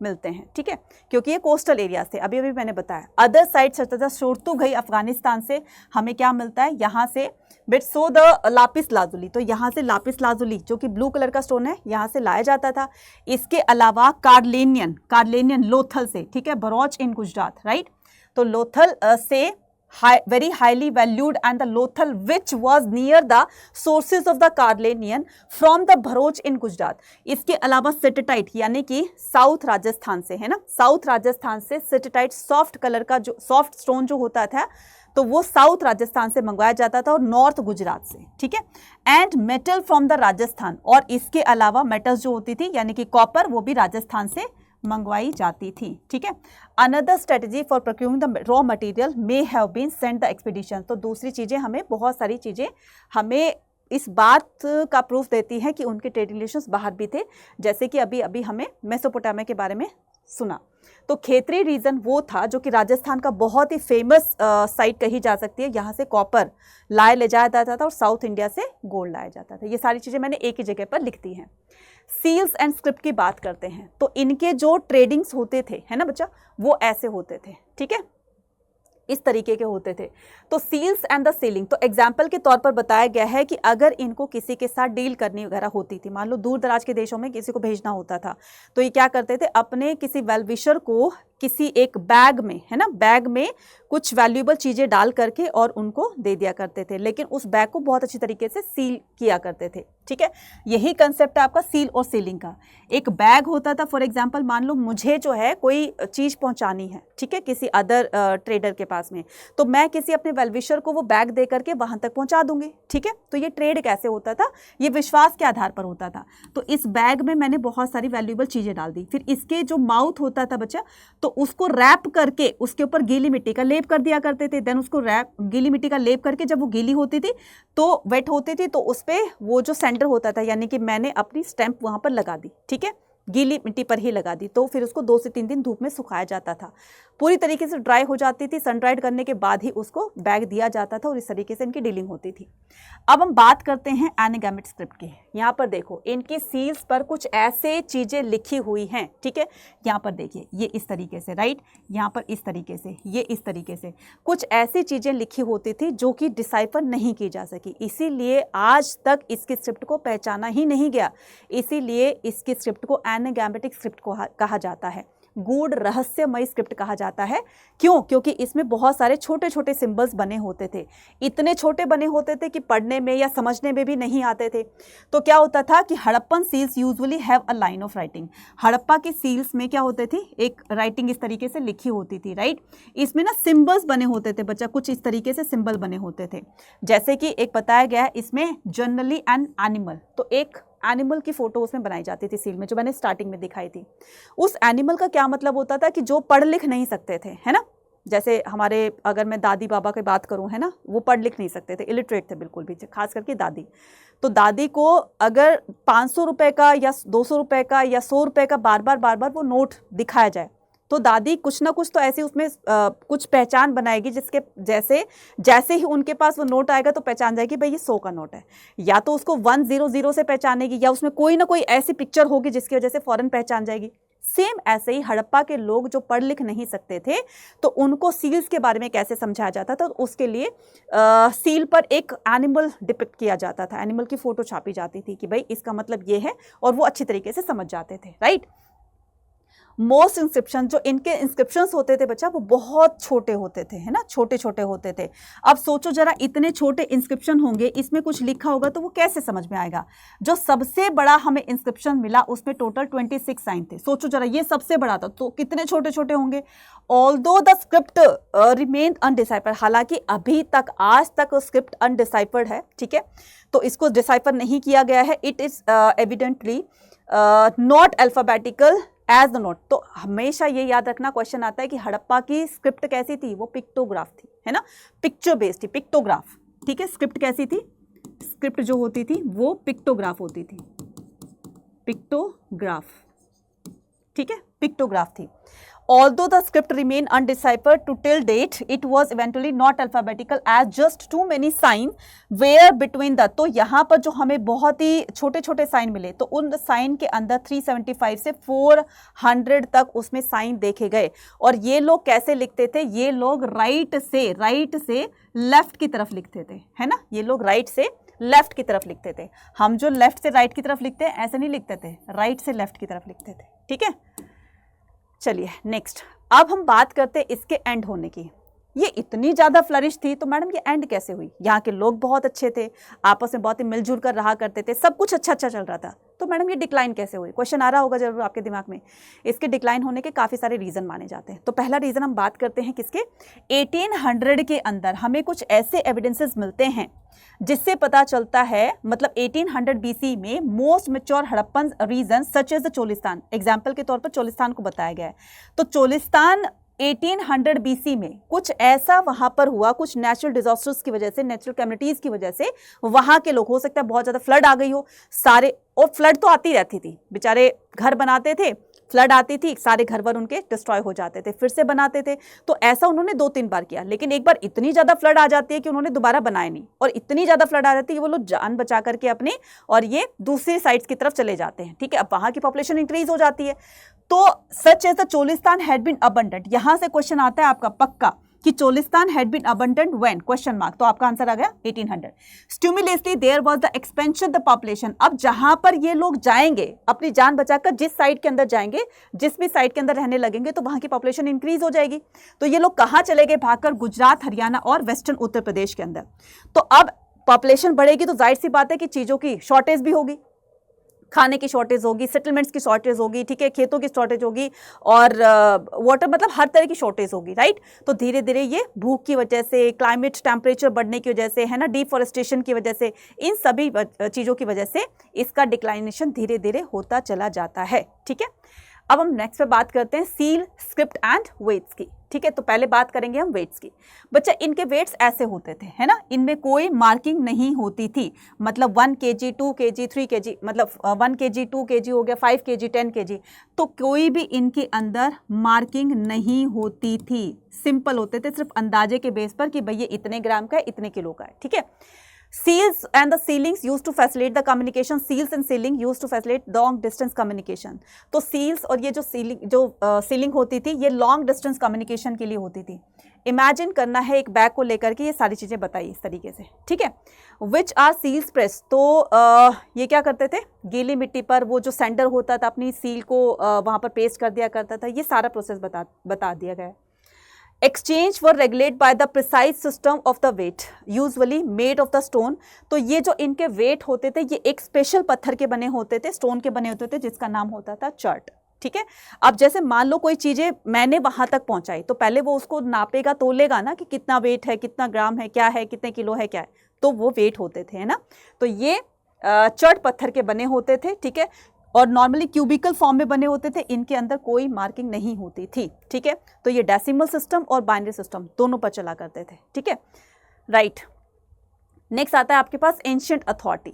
मिलते हैं, ठीक है, क्योंकि ये कोस्टल एरिया से, अभी अभी मैंने बताया। अदर साइड सच शोरतु गई अफगानिस्तान से हमें क्या मिलता है, यहाँ से bit so the lapis lazuli, तो यहाँ से लापिस लाजुली जो कि ब्लू कलर का स्टोन है यहाँ से लाया जाता था। इसके अलावा कार्लेनियन लोथल से, ठीक है, बरोच इन गुजरात, राइट। तो लोथल से very highly valued and the Lothal which was near the sources of the Karlenian from the Bharoch in Gujarat. इसके अलावा सिटेटाइट यानी कि साउथ राजस्थान से, है ना, साउथ राजस्थान से सिटेटाइट सॉफ्ट कलर का जो सॉफ्ट स्टोन जो होता था तो वो साउथ राजस्थान से मंगवाया जाता था और नॉर्थ गुजरात से, ठीक है। And metal from the Rajasthan, और इसके अलावा मेटल्स जो होती थी यानी कि कॉपर वो भी राजस्थान से मंगवाई जाती थी, ठीक है। Another strategy for procuring the raw material may have been send the expedition. तो दूसरी चीज़ें हमें बहुत सारी चीज़ें हमें इस बात का प्रूफ देती हैं कि उनके ट्रेड रिलेशंस बाहर भी थे, जैसे कि अभी अभी हमें मेसोपोटामिया के बारे में सुना। तो खेतरी रीजन वो था जो कि राजस्थान का बहुत ही फेमस साइट कही जा सकती है, यहाँ से कॉपर ले जाया जाता था और साउथ इंडिया से गोल्ड लाया जाता था। ये सारी चीज़ें मैंने एक ही जगह पर लिख दी हैं। सील्स एंड स्क्रिप्ट की बात करते हैं तो इनके जो ट्रेडिंग्स होते थे, है ना बच्चा, वो ऐसे होते थे, ठीक है, इस तरीके के होते थे। तो सील्स एंड द सीलिंग, तो एग्जाम्पल के तौर पर बताया गया है कि अगर इनको किसी के साथ डील करनी वगैरह होती थी, मान लो दूर दराज के देशों में किसी को भेजना होता था, तो ये क्या करते थे, अपने किसी वेलविशर को किसी एक बैग में, है ना, बैग में कुछ वैल्यूएबल चीज़ें डाल करके और उनको दे दिया करते थे, लेकिन उस बैग को बहुत अच्छी तरीके से सील किया करते थे, ठीक है। यही कंसेप्ट है आपका सील और सीलिंग का। एक बैग होता था, फॉर एग्जांपल मान लो मुझे जो है कोई चीज़ पहुंचानी है, ठीक है, किसी अदर ट्रेडर के पास में, तो मैं किसी अपने वेलविशर को वो बैग दे करके वहां तक पहुंचा दूंगी, ठीक है। तो ये ट्रेड कैसे होता था, ये विश्वास के आधार पर होता था। तो इस बैग में मैंने बहुत सारी वैल्यूएबल चीज़ें डाल दी, फिर इसके जो माउथ होता था बच्चा, तो उसको रैप करके उसके ऊपर गीली मिट्टी का लेप कर दिया करते थे। देन उसको गीली मिट्टी का लेप करके जब वो गीली होती थी तो वेट होती थी, तो उस पर वो जो सेंटर होता था, यानी कि मैंने अपनी स्टैंप वहां पर लगा दी, ठीक है, गीली मिट्टी पर ही लगा दी, तो फिर उसको 2 से 3 दिन धूप में सुखाया जाता था, पूरी तरीके से ड्राई हो जाती थी, सन ड्राइड करने के बाद ही उसको बैग दिया जाता था और इस तरीके से इनकी डीलिंग होती थी। अब हम बात करते हैं एनाग्रामेट स्क्रिप्ट की। यहाँ पर देखो इनकी सील्स पर कुछ ऐसे चीज़ें लिखी हुई हैं, ठीक है, यहाँ पर देखिए ये इस तरीके से, राइट, यहाँ पर इस तरीके से, ये इस तरीके से कुछ ऐसी चीज़ें लिखी होती थी जो कि डिसाइफर नहीं की जा सकी, इसीलिए आज तक इसकी स्क्रिप्ट को पहचाना ही नहीं गया, इसीलिए इसकी स्क्रिप्ट को एनाग्रामेटिक स्क्रिप्ट को कहा जाता है, गूढ़ रहस्यमय स्क्रिप्ट कहा जाता है। क्यों? क्योंकि इसमें बहुत सारे छोटे छोटे सिंबल्स बने होते थे, इतने छोटे बने होते थे कि पढ़ने में या समझने में भी नहीं आते थे। तो क्या होता था कि Harappan seals usually have a line of writing, Harappa की सील्स में क्या होते थी, एक राइटिंग इस तरीके से लिखी होती थी, राइट। इसमें ना सिंबल्स बने होते थे बच्चा, कुछ इस तरीके से सिंबल बने होते थे, जैसे कि एक बताया गया है इसमें जनरली एन एनिमल, तो एक एनिमल की फोटो उसमें बनाई जाती थी सील में, जो मैंने स्टार्टिंग में दिखाई थी। उस एनिमल का क्या मतलब होता था कि जो पढ़ लिख नहीं सकते थे, है ना, जैसे हमारे अगर मैं दादी बाबा की बात करूं, है ना, वो पढ़ लिख नहीं सकते थे, इलिटरेट थे बिल्कुल भी, खास करके दादी। तो दादी को अगर 500 रुपए का या 200 रुपए का या 100 रुपए का बार बार वो नोट दिखाया जाए, तो दादी कुछ ना कुछ तो ऐसे उसमें कुछ पहचान बनाएगी, जिसके जैसे ही उनके पास वो नोट आएगा तो पहचान जाएगी भाई ये 100 का नोट है, या तो उसको 100 से पहचानेगी, या उसमें कोई ना कोई ऐसी पिक्चर होगी जिसकी वजह से फौरन पहचान जाएगी। सेम ऐसे ही हड़प्पा के लोग जो पढ़ लिख नहीं सकते थे, तो उनको सील्स के बारे में कैसे समझाया जाता था, तो उसके लिए सील पर एक एनिमल डिपिक्ट किया जाता था, एनिमल की फोटो छापी जाती थी कि भाई इसका मतलब ये है, और वो अच्छी तरीके से समझ जाते थे, राइट। मोस्ट इंस्क्रिप्शन, जो इनके इंस्क्रिप्शंस होते थे बच्चा, वो बहुत छोटे होते थे, है ना, छोटे छोटे होते थे। अब सोचो जरा, इतने छोटे इंस्क्रिप्शन होंगे, इसमें कुछ लिखा होगा तो वो कैसे समझ में आएगा। जो सबसे बड़ा हमें इंस्क्रिप्शन मिला उसमें टोटल 26 साइन थे, सोचो जरा, ये सबसे बड़ा था, तो कितने छोटे छोटे होंगे। ऑल्दो द स्क्रिप्ट रिमेन अनडिसाइफर्ड, हालांकि अभी तक आज तक स्क्रिप्ट अनडिसाइफर्ड है, ठीक है, तो इसको डिसाइफर नहीं किया गया है। It is evidently not alphabetical as the note. तो हमेशा ये याद रखना, क्वेश्चन आता है कि हड़प्पा की स्क्रिप्ट कैसी थी, वो पिक्टोग्राफ थी, है ना, पिक्चर बेस्ड थी, पिक्टोग्राफ, ठीक है। स्क्रिप्ट कैसी थी, स्क्रिप्ट जो होती थी वो पिक्टोग्राफ होती थी, पिक्टोग्राफ, ठीक है, पिक्टोग्राफ थी। Although the script remained undeciphered to till date, it was eventually not alphabetical as just too many signs were between the, तो यहाँ पर जो हमें बहुत ही छोटे छोटे साइन मिले, तो उन साइन के अंदर 375 से 400 तक उसमें साइन देखे गए। और ये लोग कैसे लिखते थे, ये लोग राइट से लेफ्ट की तरफ लिखते थे, है ना, ये लोग राइट से लेफ्ट की तरफ लिखते थे। हम जो लेफ्ट से राइट की तरफ लिखते हैं ऐसे नहीं लिखते थे, राइट से लेफ्ट की तरफ लिखते थे, ठीक है। चलिए नेक्स्ट, अब हम बात करते हैं इसके एंड होने की। ये इतनी ज़्यादा फ्लरिश थी, तो मैडम ये एंड कैसे हुई? यहाँ के लोग बहुत अच्छे थे, आपस में बहुत ही मिलजुल कर रहा करते थे, सब कुछ अच्छा अच्छा चल रहा था, तो मैडम ये डिक्लाइन कैसे हुई? क्वेश्चन आ रहा होगा जरूर आपके दिमाग में। इसके डिक्लाइन होने के काफ़ी सारे रीज़न माने जाते हैं। तो पहला रीज़न हम बात करते हैं किसके, 1800 के अंदर हमें कुछ ऐसे एविडेंसेस मिलते हैं जिससे पता चलता है, मतलब 1800 BC में most mature Harappan region such as the Cholistan, example के तौर पर चोलिस्तान को बताया गया है। तो चोलिस्तान 1800 BC में कुछ ऐसा वहां पर हुआ, कुछ नेचुरल डिजास्टर्स की वजह से, नेचुरल कैमिनिटीज की वजह से वहां के लोग, हो सकता है बहुत ज्यादा फ्लड आ गई हो सारे, और फ्लड तो आती रहती थी, बेचारे घर बनाते थे, फ्लड आती थी, सारे घर वर उनके डिस्ट्रॉय हो जाते थे, फिर से बनाते थे। तो ऐसा उन्होंने 2-3 बार किया, लेकिन एक बार इतनी ज्यादा फ्लड आ जाती है कि उन्होंने दोबारा बनाए नहीं, और इतनी ज्यादा फ्लड आ जाती है कि वो लोग जान बचा करके अपने और ये दूसरी साइड्स की तरफ चले जाते हैं, ठीक है। अब वहां की पॉपुलेशन इंक्रीज हो जाती है। तो such as the Cholistan had been abundant, यहां से क्वेश्चन आता है आपका पक्का कि Cholistan had been abundant when, question mark, तो आपका आंसर आ गया 1800। Simultaneously there was the expansion the population, अब जहां पर ये लोग जाएंगे अपनी जान बचाकर, जिस साइड के अंदर जाएंगे, जिस भी साइड के अंदर रहने लगेंगे, तो वहां की पॉपुलेशन इंक्रीज हो जाएगी। तो ये लोग कहां चले गए भागकर? गुजरात, हरियाणा और वेस्टर्न उत्तर प्रदेश के अंदर। तो अब पॉपुलेशन बढ़ेगी तो जाहिर सी बात है कि चीजों की शॉर्टेज भी होगी, खाने की शॉर्टेज होगी, सेटलमेंट्स की शॉर्टेज होगी, ठीक है, खेतों की शॉर्टेज होगी, और वाटर, मतलब हर तरह की शॉर्टेज होगी, राइट। तो धीरे धीरे ये भूख की वजह से, क्लाइमेट टेम्परेचर बढ़ने की वजह से, है ना, डिफॉरेस्टेशन की वजह से, इन सभी चीज़ों की वजह से इसका डिक्लाइनेशन धीरे धीरे होता चला जाता है, ठीक है। अब हम नेक्स्ट पे बात करते हैं सील, स्क्रिप्ट एंड वेट्स की, ठीक है। तो पहले बात करेंगे हम वेट्स की। बच्चा इनके वेट्स ऐसे होते थे, है ना, इनमें कोई मार्किंग नहीं होती थी, मतलब 1 kg, 2 kg, 3 kg, मतलब 1 kg, 2 kg हो गया, 5 kg, 10 kg, तो कोई भी इनके अंदर मार्किंग नहीं होती थी, सिंपल होते थे, सिर्फ अंदाजे के बेस पर कि भाई ये इतने ग्राम का है, इतने किलो का है, ठीक है। Seals and the sealings used to facilitate the communication. Seals and sealing used to facilitate long distance communication. तो seals और ये जो sealing होती थी, ये long distance communication के लिए होती थी। इमेजिन करना है एक बैग को लेकर के ये सारी चीज़ें बताई इस तरीके से, ठीक है। विच आर सील्स प्रेस, तो ये क्या करते थे, गीली मिट्टी पर वो जो सेंडर होता था अपनी सील को वहाँ पर पेस्ट कर दिया करता था, ये सारा प्रोसेस बता दिया गया है। Exchange were regulate by the precise system of the weight usually made of the stone, तो ये जो इनके वेट होते थे ये एक स्पेशल पत्थर के बने होते थे, स्टोन के बने होते थे, जिसका नाम होता था चर्ट, ठीक है। अब जैसे मान लो कोई चीजें मैंने वहां तक पहुंचाई, तो पहले वो उसको नापेगा, तोलेगा ना कि कितना वेट है, कितना ग्राम है, क्या है, कितने किलो है, क्या है, तो वो वेट होते थे, है ना। तो ये चर्ट पत्थर के बने होते थे, ठीक है, और नॉर्मली क्यूबिकल फॉर्म में बने होते थे, इनके अंदर कोई मार्किंग नहीं होती थी, ठीक है। तो ये डेसिमल सिस्टम और बाइनरी सिस्टम दोनों पर चला करते थे, ठीक है, राइट। नेक्स्ट आता है आपके पास एंशिएंट अथॉरिटी।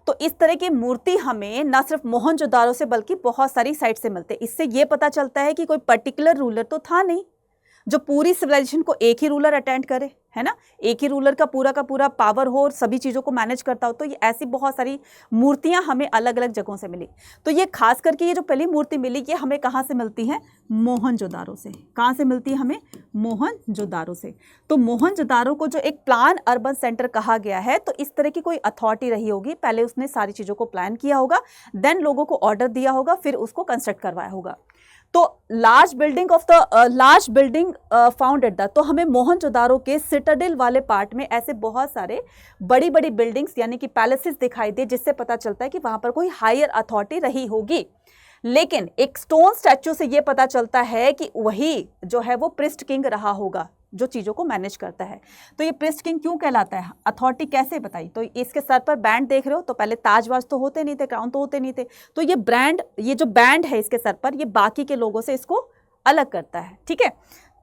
तो इस तरह की मूर्ति हमें न सिर्फ मोहनजोदारो से बल्कि बहुत सारी साइट से मिलते हैं। इससे ये पता चलता है कि कोई पर्टिकुलर रूलर तो था नहीं जो पूरी सिविलाइजेशन को एक ही रूलर अटेंड करे, है ना, एक ही रूलर का पूरा पावर हो और सभी चीज़ों को मैनेज करता हो। तो ये ऐसी बहुत सारी मूर्तियां हमें अलग अलग जगहों से मिली। तो ये खास करके ये जो पहली मूर्ति मिली ये हमें कहाँ से मिलती है? मोहनजोदारो से। कहाँ से मिलती है हमें? मोहनजोदारो से। तो मोहनजोदारो को जो एक प्लान अर्बन सेंटर कहा गया है, तो इस तरह की कोई अथॉरिटी रही होगी, पहले उसने सारी चीज़ों को प्लान किया होगा, देन लोगों को ऑर्डर दिया होगा, फिर उसको कंस्ट्रक्ट करवाया होगा। तो large building found at the, तो हमें मोहनजोदारो के सिटाडेल वाले पार्ट में ऐसे बहुत सारे बड़ी बड़ी बिल्डिंग्स यानी कि पैलेसेस दिखाई दे, जिससे पता चलता है कि वहां पर कोई हायर अथॉरिटी रही होगी। लेकिन एक स्टोन स्टैच्यू से यह पता चलता है कि वही जो है वो प्रिस्ट किंग रहा होगा जो चीज़ों को मैनेज करता है। तो ये प्रिस्ट किंग क्यों कहलाता है? अथॉरिटी कैसे बताई? तो इसके सर पर बैंड देख रहे हो, तो पहले ताजवाज तो होते नहीं थे, क्राउन तो होते नहीं थे, तो ये जो बैंड है इसके सर पर, ये बाकी के लोगों से इसको अलग करता है, ठीक है।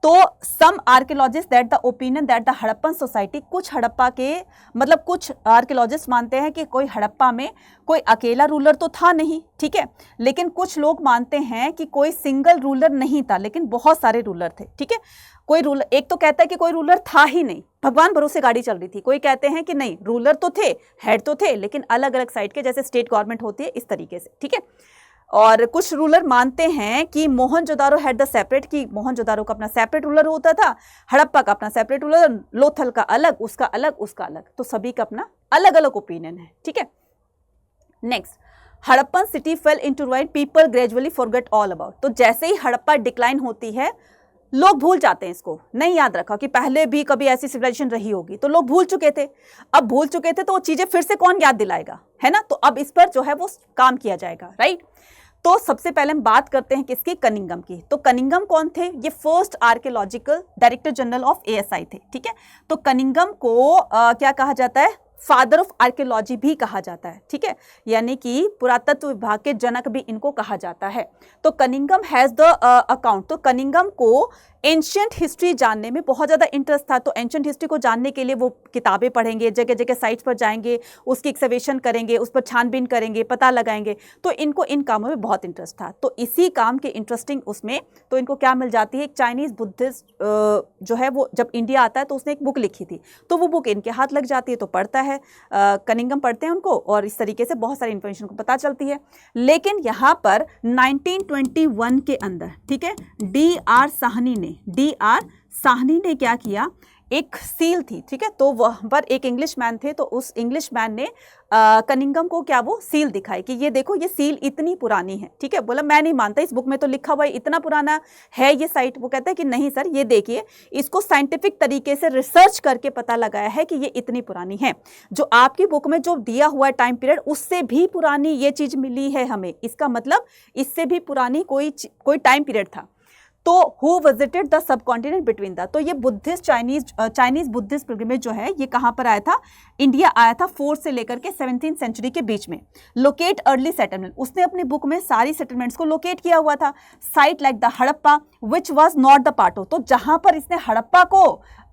तो some archaeologist that the opinion that the Harappan society, कुछ हड़प्पा के मतलब कुछ आर्कियोलॉजिस्ट मानते हैं कि कोई हड़प्पा में कोई अकेला रूलर तो था नहीं, ठीक है, लेकिन कुछ लोग मानते हैं कि कोई सिंगल रूलर नहीं था, लेकिन बहुत सारे रूलर थे, ठीक है। कोई रूलर, एक तो कहता है कि कोई रूलर था ही नहीं, भगवान भरोसे गाड़ी चल रही थी। कोई कहते हैं कि नहीं, रूलर तो थे, हेड तो थे, लेकिन अलग अलग साइड के, जैसे स्टेट गवर्नमेंट होती है इस तरीके से, ठीक है। और कुछ रूलर मानते हैं कि मोहनजोदारो हैड द सेपरेट, कि मोहनजोदारो का अपना सेपरेट रूलर होता था, हड़प्पा का अपना सेपरेट रूलर, लोथल का अलग, उसका अलग, उसका अलग, तो सभी का अपना अलग अलग ओपिनियन है, ठीक है। Next, Harappan city fail into ruin, people gradually forget all about. तो जैसे ही हड़प्पा डिक्लाइन होती है, लोग भूल जाते हैं, इसको नहीं याद रखा कि पहले भी कभी ऐसी सिविलाइजेशन रही होगी, तो लोग भूल चुके थे। अब भूल चुके थे तो वो चीजें फिर से कौन याद दिलाएगा, है ना। तो अब इस पर जो है वो काम किया जाएगा, राइट। तो सबसे पहले हम बात करते हैं किसकी, कनिंघम की। तो कनिंघम कौन थे, ये first archaeological director general of ASI थे, ठीक है। तो कनिंघम को क्या कहा जाता है, फादर ऑफ आर्कियोलॉजी भी कहा जाता है, ठीक है, यानी कि पुरातत्व विभाग के जनक भी इनको कहा जाता है। तो कनिंघम हैज द अकाउंट। तो कनिंघम को एंशियंट हिस्ट्री जानने में बहुत ज़्यादा इंटरेस्ट था। तो एंशियंट हिस्ट्री को जानने के लिए वो किताबें पढ़ेंगे, जगह जगह साइट्स पर जाएंगे, उसकी एक्सकवेशन करेंगे, उस पर छानबीन करेंगे, पता लगाएंगे। तो इनको इन कामों में बहुत इंटरेस्ट था। तो इसी काम के इंटरेस्टिंग उसमें तो इनको क्या मिल जाती है, एक चाइनीज़ बुद्धिस्ट जो है वो जब इंडिया आता है तो उसने एक बुक लिखी थी, तो वो बुक इनके हाथ लग जाती है। तो पढ़ता है कनिंघम, पढ़ते हैं उनको, और इस तरीके से बहुत सारी इन्फॉर्मेशन को पता चलती है। लेकिन यहाँ पर 1921 के अंदर, ठीक है, DR साहनी ने क्या किया, एक सील थी, ठीक है। तो वहाँ पर एक इंग्लिश मैन थे, तो उस इंग्लिश मैन ने कनिंघम को क्या वो सील दिखाई कि ये देखो ये सील इतनी पुरानी है, ठीक है। बोला मैं नहीं मानता, इस बुक में तो लिखा हुआ है इतना पुराना है ये साइट। वो कहता है कि नहीं सर, ये देखिए, इसको साइंटिफिक तरीके से रिसर्च करके पता लगाया है कि ये इतनी पुरानी है। जो आपकी बुक में जो दिया हुआ है टाइम पीरियड, उससे भी पुरानी ये चीज मिली है हमें। इसका मतलब इससे भी पुरानी कोई टाइम पीरियड था। तो who visited the sub continent between the, तो ये बुद्धिस्ट चाइनीज बुद्धिस्ट पिलग्रिमेज जो है ये कहाँ पर आया था, इंडिया आया था 4th से लेकर के 17th सेंचुरी के बीच में। लोकेट अर्ली सेटलमेंट, उसने अपनी बुक में सारी सेटलमेंट्स को लोकेट किया हुआ था। Site like the Harappa which was not the part of, तो जहां पर इसने हड़प्पा को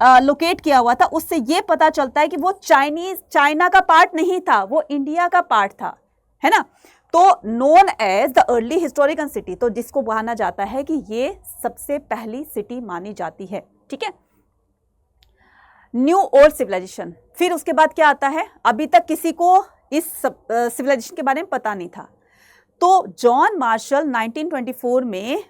लोकेट किया हुआ था, उससे ये पता चलता है कि वो चाइना का पार्ट नहीं था, वो इंडिया का पार्ट था, है ना। तो known as the early historical city, तो जिसको माना जाता है कि ये सबसे पहली सिटी मानी जाती है, ठीक है। न्यू ओल्ड सिविलाइजेशन, फिर उसके बाद क्या आता है, अभी तक किसी को इस सिविलाइजेशन के बारे में पता नहीं था। तो जॉन मार्शल 1924 में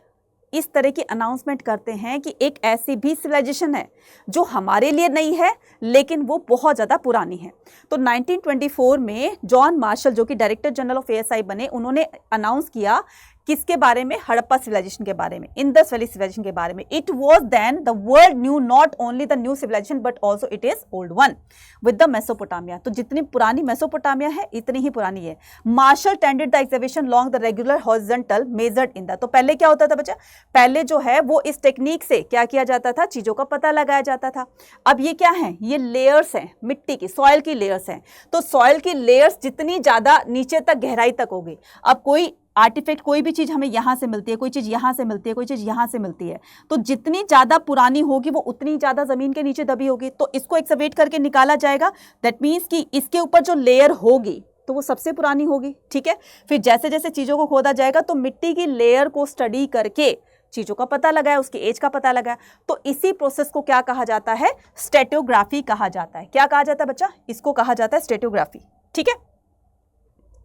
इस तरह की अनाउंसमेंट करते हैं कि एक ऐसी भी सिविलाइजेशन है जो हमारे लिए नहीं है लेकिन वो बहुत ज़्यादा पुरानी है। तो 1924 में जॉन मार्शल जो कि डायरेक्टर जनरल ऑफ ASI बने, उन्होंने अनाउंस किया किसके बारे में, हड़प्पा सिविलाइजेशन के बारे में, इंडस वैली सिविलाइजेशन के बारे में। It was then the world knew not only the new civilisation but also it is old one with the Mesopotamia. तो जितनी पुरानी मेसोपोटामिया है इतनी ही पुरानी है। Marshall tended the excavation long the regular horizontal measured in the, तो पहले क्या होता था बच्चा, पहले जो है वो इस टेक्निक से क्या किया जाता था, चीजों का पता लगाया जाता था। अब ये क्या है, ये लेयर्स हैं, मिट्टी की, सॉइल की लेयर्स हैं। तो सॉइल की लेयर्स जितनी ज्यादा नीचे तक गहराई तक होगी, अब कोई आर्टिफैक्ट, कोई भी चीज़ हमें यहाँ से मिलती है, कोई चीज़ यहाँ से मिलती है, कोई चीज़ यहाँ से मिलती है, तो जितनी ज़्यादा पुरानी होगी वो उतनी ज़्यादा ज़मीन के नीचे दबी होगी। तो इसको एक्सकवेट करके निकाला जाएगा। दैट मीन्स कि इसके ऊपर जो लेयर होगी तो वो सबसे पुरानी होगी, ठीक है। फिर जैसे जैसे चीज़ों को खोदा जाएगा तो मिट्टी की लेयर को स्टडी करके चीज़ों का पता लगाया, उसकी एज का पता लगाया। तो इसी प्रोसेस को क्या कहा जाता है, स्ट्रेटियोग्राफी कहा जाता है। क्या कहा जाता है बच्चा, इसको कहा जाता है स्ट्रेटियोग्राफी, ठीक है।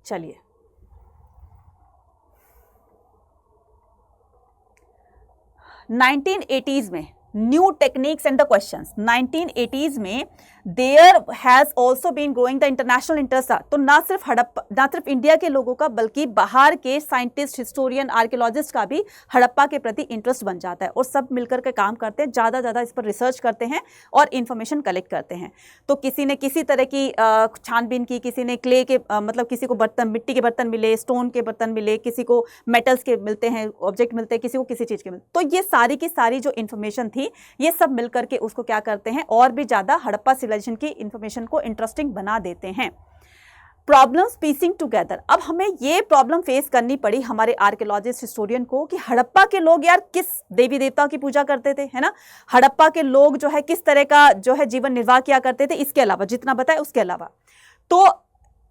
चलिए, 1980s में new techniques and the questions, 1980s में there has also been growing the international interest. तो ना सिर्फ इंडिया के लोगों का बल्कि बाहर के साइंटिस्ट, हिस्टोरियन, आर्कियोलॉजिस्ट का भी हड़प्पा के प्रति इंटरेस्ट बन जाता है और सब मिलकर के काम करते हैं, ज़्यादा इस पर रिसर्च करते हैं और इन्फॉर्मेशन कलेक्ट करते हैं। तो किसी ने किसी तरह की छानबीन की, किसी ने क्ले के मतलब किसी को बर्तन, मिट्टी के बर्तन मिले, स्टोन के बर्तन मिले, किसी को मेटल्स के मिलते हैं, ऑब्जेक्ट मिलते हैं, किसी को किसी चीज़ के मिलते। तो ये सारी की सारी जो इन्फॉर्मेशन थी ये सब मिलकर के उसको क्या करते हैं, और भी ज़्यादा हड़प्पा सिविलाइजेशन की इंफॉर्मेशन को इंटरेस्टिंग बना देते हैं। प्रॉब्लम्स पीसिंग टुगेदर, अब हमें ये प्रॉब्लम फेस करनी पड़ी हमारे आर्कियोलॉजिस्ट, हिस्टोरियन को कि हड़प्पा के लोग यार किस देवी देवता की पूजा करते थे, है ना। हड़प्पा के लोग जो है किस तरह का जो है जीवन निर्वाह किया करते थे, इसके अलावा जितना बताया उसके अलावा। तो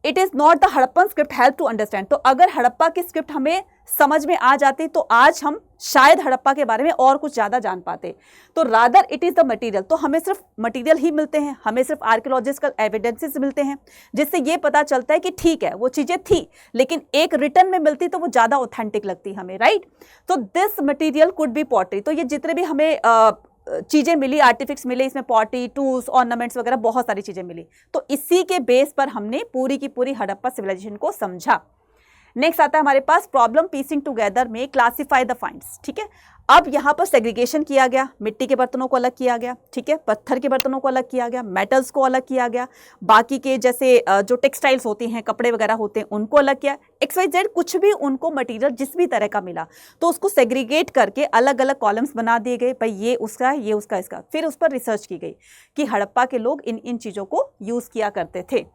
it is not the Harappan script help to understand. तो अगर हड़प्पा की स्क्रिप्ट हमें समझ में आ जाती तो आज हम शायद हड़प्पा के बारे में और कुछ ज़्यादा जान पाते। तो rather it is the material, तो हमें सिर्फ मटेरियल ही मिलते हैं, हमें सिर्फ आर्कियोलॉजिकल एविडेंसेस मिलते हैं जिससे ये पता चलता है कि ठीक है वो चीज़ें थी, लेकिन एक रिटर्न में मिलती तो वो ज़्यादा ऑथेंटिक लगती हमें, राइट। तो this material could be pottery, तो ये जितने भी हमें चीज़ें मिली, आर्टिफिक्स मिले, इसमें पॉटी, टूल्स, ऑर्नामेंट्स वगैरह बहुत सारी चीज़ें मिली। तो इसी के बेस पर हमने पूरी की पूरी हड़प्पा सिविलाइजेशन को समझा। नेक्स्ट आता है हमारे पास प्रॉब्लम पीसिंग टुगेदर में क्लासिफाई द फाइंड्स, ठीक है। अब यहाँ पर सेग्रीगेशन किया गया, मिट्टी के बर्तनों को अलग किया गया, ठीक है, पत्थर के बर्तनों को अलग किया गया, मेटल्स को अलग किया गया, बाकी के जैसे जो टेक्सटाइल्स होती हैं, कपड़े वगैरह होते हैं, उनको अलग किया। XYZ कुछ भी उनको मटेरियल जिस भी तरह का मिला तो उसको सेग्रीगेट करके अलग अलग कॉलम्स बना दिए गए, भाई ये उसका है, ये उसका, इसका। फिर उस पर रिसर्च की गई कि हड़प्पा के लोग इन चीज़ों को यूज़ किया करते थे।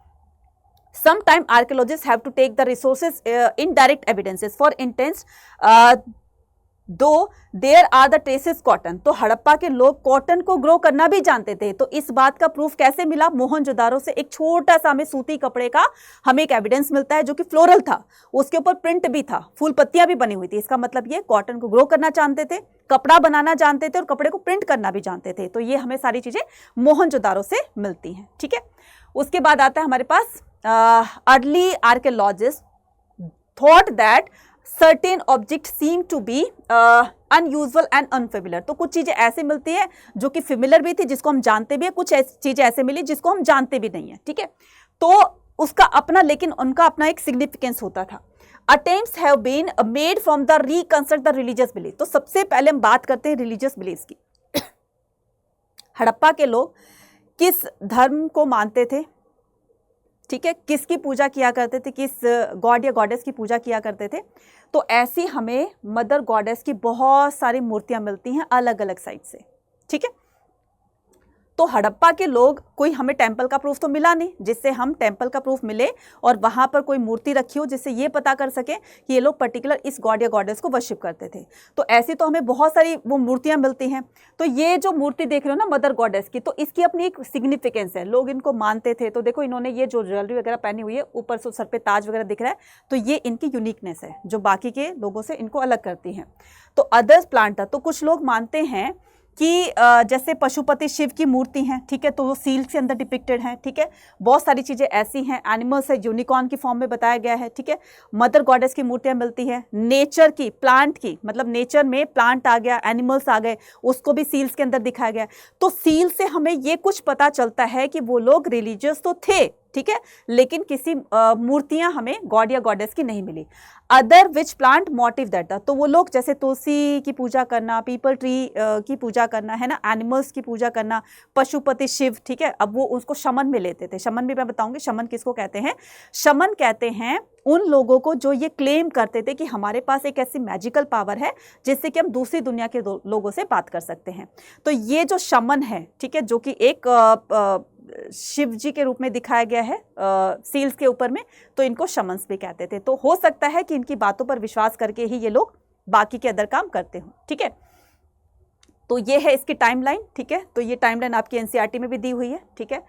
Sometime archaeologists have to take the resources indirect evidences for instance though there are the traces cotton। तो हड़प्पा के लोग कॉटन को ग्रो करना भी जानते थे। तो इस बात का प्रूफ कैसे मिला? मोहनजोदारो से एक छोटा सा हमें सूती कपड़े का हमें एक एविडेंस मिलता है जो कि फ्लोरल था, उसके ऊपर प्रिंट भी था, फूल पत्तियां भी बनी हुई थी। इसका मतलब ये कॉटन को ग्रो करना जानते थे, कपड़ा बनाना जानते थे और कपड़े को प्रिंट करना भी जानते थे। तो ये हमें सारी चीजें मोहनजोदारो से मिलती हैं, ठीक है। उसके बाद आता है हमारे पास early archaeologists thought that certain objects seem to be unusual and unfamiliar। तो कुछ चीजें ऐसे मिलती है जो कि फेमिलियर भी थी, जिसको हम जानते भी है, कुछ चीजें ऐसे मिली जिसको हम जानते भी नहीं है, ठीक है। तो उसका अपना, लेकिन उनका अपना एक सिग्निफिकेंस होता था। Attempts have been made from the reconstruct the religious belief। तो सबसे पहले हम बात करते हैं रिलीजियस बिलीफ की। हड़प्पा के लोग किस धर्म को मानते थे, ठीक है, किसकी पूजा किया करते थे, किस गॉड या गॉडेस की पूजा किया करते थे। तो ऐसी हमें मदर गॉडेस की बहुत सारी मूर्तियां मिलती हैं अलग अलग साइड से, ठीक है। तो हड़प्पा के लोग, कोई हमें टेंपल का प्रूफ तो मिला नहीं जिससे हम टेंपल का प्रूफ मिले और वहां पर कोई मूर्ति रखी हो जिससे ये पता कर सके कि ये लोग पर्टिकुलर इस गॉड या गॉडेस को वर्शिप करते थे। तो ऐसी तो हमें बहुत सारी वो मूर्तियां मिलती हैं। तो ये जो मूर्ति देख रहे हो ना मदर गॉडेस की, तो इसकी अपनी एक सिग्निफिकेंस है, लोग इनको मानते थे। तो देखो इन्होंने ये जो ज्वेलरी वगैरह पहनी हुई है, ऊपर से सर पे ताज वगैरह दिख रहा है, तो ये इनकी यूनिकनेस है जो बाकी के लोगों से इनको अलग करती है। तो अदर्स प्लांट था। तो कुछ लोग मानते हैं कि जैसे पशुपति शिव की मूर्ति है, ठीक है, तो वो सील्स के अंदर डिपिक्टेड है, ठीक है। बहुत सारी चीजें ऐसी हैं, एनिमल्स है, यूनिकॉर्न की फॉर्म में बताया गया है, ठीक है। मदर गॉडेस की मूर्तियां मिलती है, नेचर की, प्लांट की, मतलब नेचर में प्लांट आ गया, एनिमल्स आ गए, उसको भी सील्स के अंदर दिखाया गया। तो सील से हमें ये कुछ पता चलता है कि वो लोग रिलीजियस तो थे, ठीक है, लेकिन किसी मूर्तियां हमें गॉड या गॉडेस की नहीं मिली। Other which plant motif that था। तो वो लोग जैसे तुलसी की पूजा करना, पीपल ट्री की पूजा करना, है ना, एनिमल्स की पूजा करना, पशुपति शिव, ठीक है। अब वो उसको शमन में लेते थे। शमन भी मैं बताऊंगी शमन किसको कहते हैं। शमन कहते हैं उन लोगों को जो ये क्लेम करते थे कि हमारे पास एक ऐसी मैजिकल पावर है जिससे कि हम दूसरी दुनिया के लोगों से बात कर सकते हैं। तो ये जो शमन है, ठीक है, जो कि एक शिव जी के रूप में दिखाया गया है सील्स के ऊपर में, तो इनको शमन्स भी कहते थे। तो हो सकता है कि इनकी बातों पर विश्वास करके ही ये लोग बाकी के अदर काम करते हो, ठीक है। तो ये है इसकी टाइमलाइन, ठीक है। तो ये टाइमलाइन आपकी एनसीईआरटी में भी दी हुई है, ठीक है।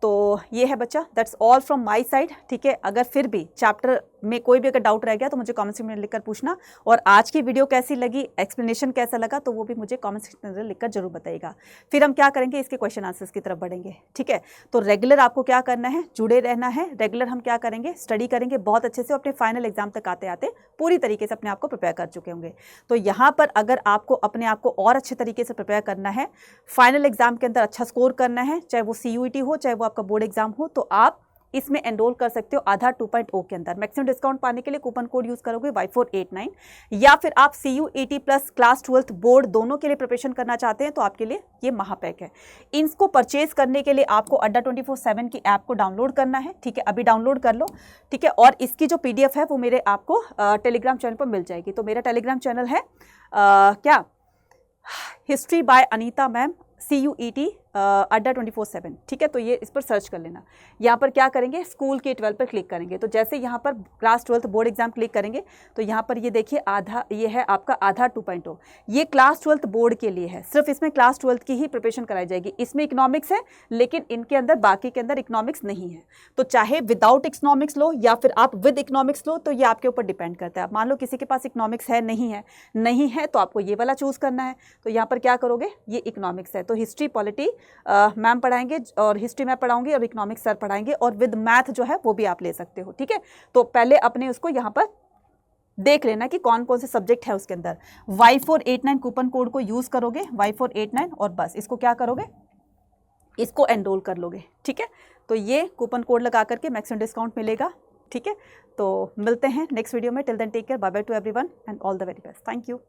तो ये है बच्चा, that's all from my side, ठीक है। अगर फिर भी चैप्टर में कोई भी अगर डाउट रह गया तो मुझे कमेंट सेक्शन में लिखकर पूछना। और आज की वीडियो कैसी लगी, एक्सप्लेनेशन कैसा लगा, तो वो भी मुझे कमेंट सेक्शन में लिखकर जरूर बताइएगा। फिर हम क्या करेंगे, इसके क्वेश्चन आंसर्स की तरफ बढ़ेंगे, ठीक है। तो रेगुलर आपको क्या करना है, जुड़े रहना है। रेगुलर हम क्या करेंगे, स्टडी करेंगे बहुत अच्छे से, अपने फाइनल एग्जाम तक आते आते पूरी तरीके से अपने आप को प्रिपेयर कर चुके होंगे। तो यहाँ पर अगर आपको अपने आप को और अच्छे तरीके से प्रिपेयर करना है, फाइनल एग्जाम के अंदर अच्छा स्कोर करना है, चाहे वो CUET हो, चाहे वो आपका बोर्ड एग्जाम हो, तो आप इसमें एनरोल कर सकते हो आधार 2.0 के अंदर। मैक्सिमम डिस्काउंट पाने के लिए कूपन कोड यूज करोगे Y489, या फिर आप CUET plus class 12th board दोनों के लिए प्रिपरेशन करना चाहते हैं तो आपके लिए ये महापैक है। इनको परचेज करने के लिए आपको अड्डा 24/7 की ऐप को डाउनलोड करना है, ठीक है, अभी डाउनलोड कर लो, ठीक है। और इसकी जो PDF है वो मेरे आपको टेलीग्राम चैनल पर मिल जाएगी। तो मेरा टेलीग्राम चैनल है क्या, history by Anita ma'am CUET अड्डा 24/7, ठीक है। तो ये इस पर सर्च कर लेना। यहाँ पर क्या करेंगे, स्कूल के 12 पर क्लिक करेंगे। तो जैसे यहाँ पर class 12th board exam click करेंगे तो यहाँ पर ये देखिए आधा, ये है आपका आधार 2.0। ये क्लास 12th बोर्ड के लिए है, सिर्फ इसमें क्लास 12th की ही प्रिपरेशन कराई जाएगी। इसमें इकोनॉमिक्स है लेकिन इनके अंदर बाकी के अंदर इकोनॉमिक्स नहीं है। तो चाहे विदाउट इकोनॉमिक्स लो या फिर आप विद इकोनॉमिक्स लो, तो ये आपके ऊपर डिपेंड करता है। मान लो किसी के पास इकोनॉमिक्स है, नहीं है तो आपको ये वाला चूज करना है। तो यहाँ पर क्या करोगे, ये इकोनॉमिक्स है तो हिस्ट्री पॉलिटी मैम पढ़ाएंगे और हिस्ट्री मैं पढ़ाऊंगी और इकोनॉमिक्स सर पढ़ाएंगे, और विद मैथ जो है वो भी आप ले सकते हो, ठीक है। तो पहले अपने उसको यहाँ पर देख लेना कि कौन कौन से सब्जेक्ट है उसके अंदर। Y489 कूपन कोड को यूज करोगे, Y489, और बस इसको क्या करोगे, इसको एनरोल कर लोगे, ठीक है। तो ये कूपन कोड लगा करके मैक्सिमम डिस्काउंट मिलेगा, ठीक है। तो मिलते हैं नेक्स्ट वीडियो में। Till then take care, bye bye to everyone and all the very best. Thank you.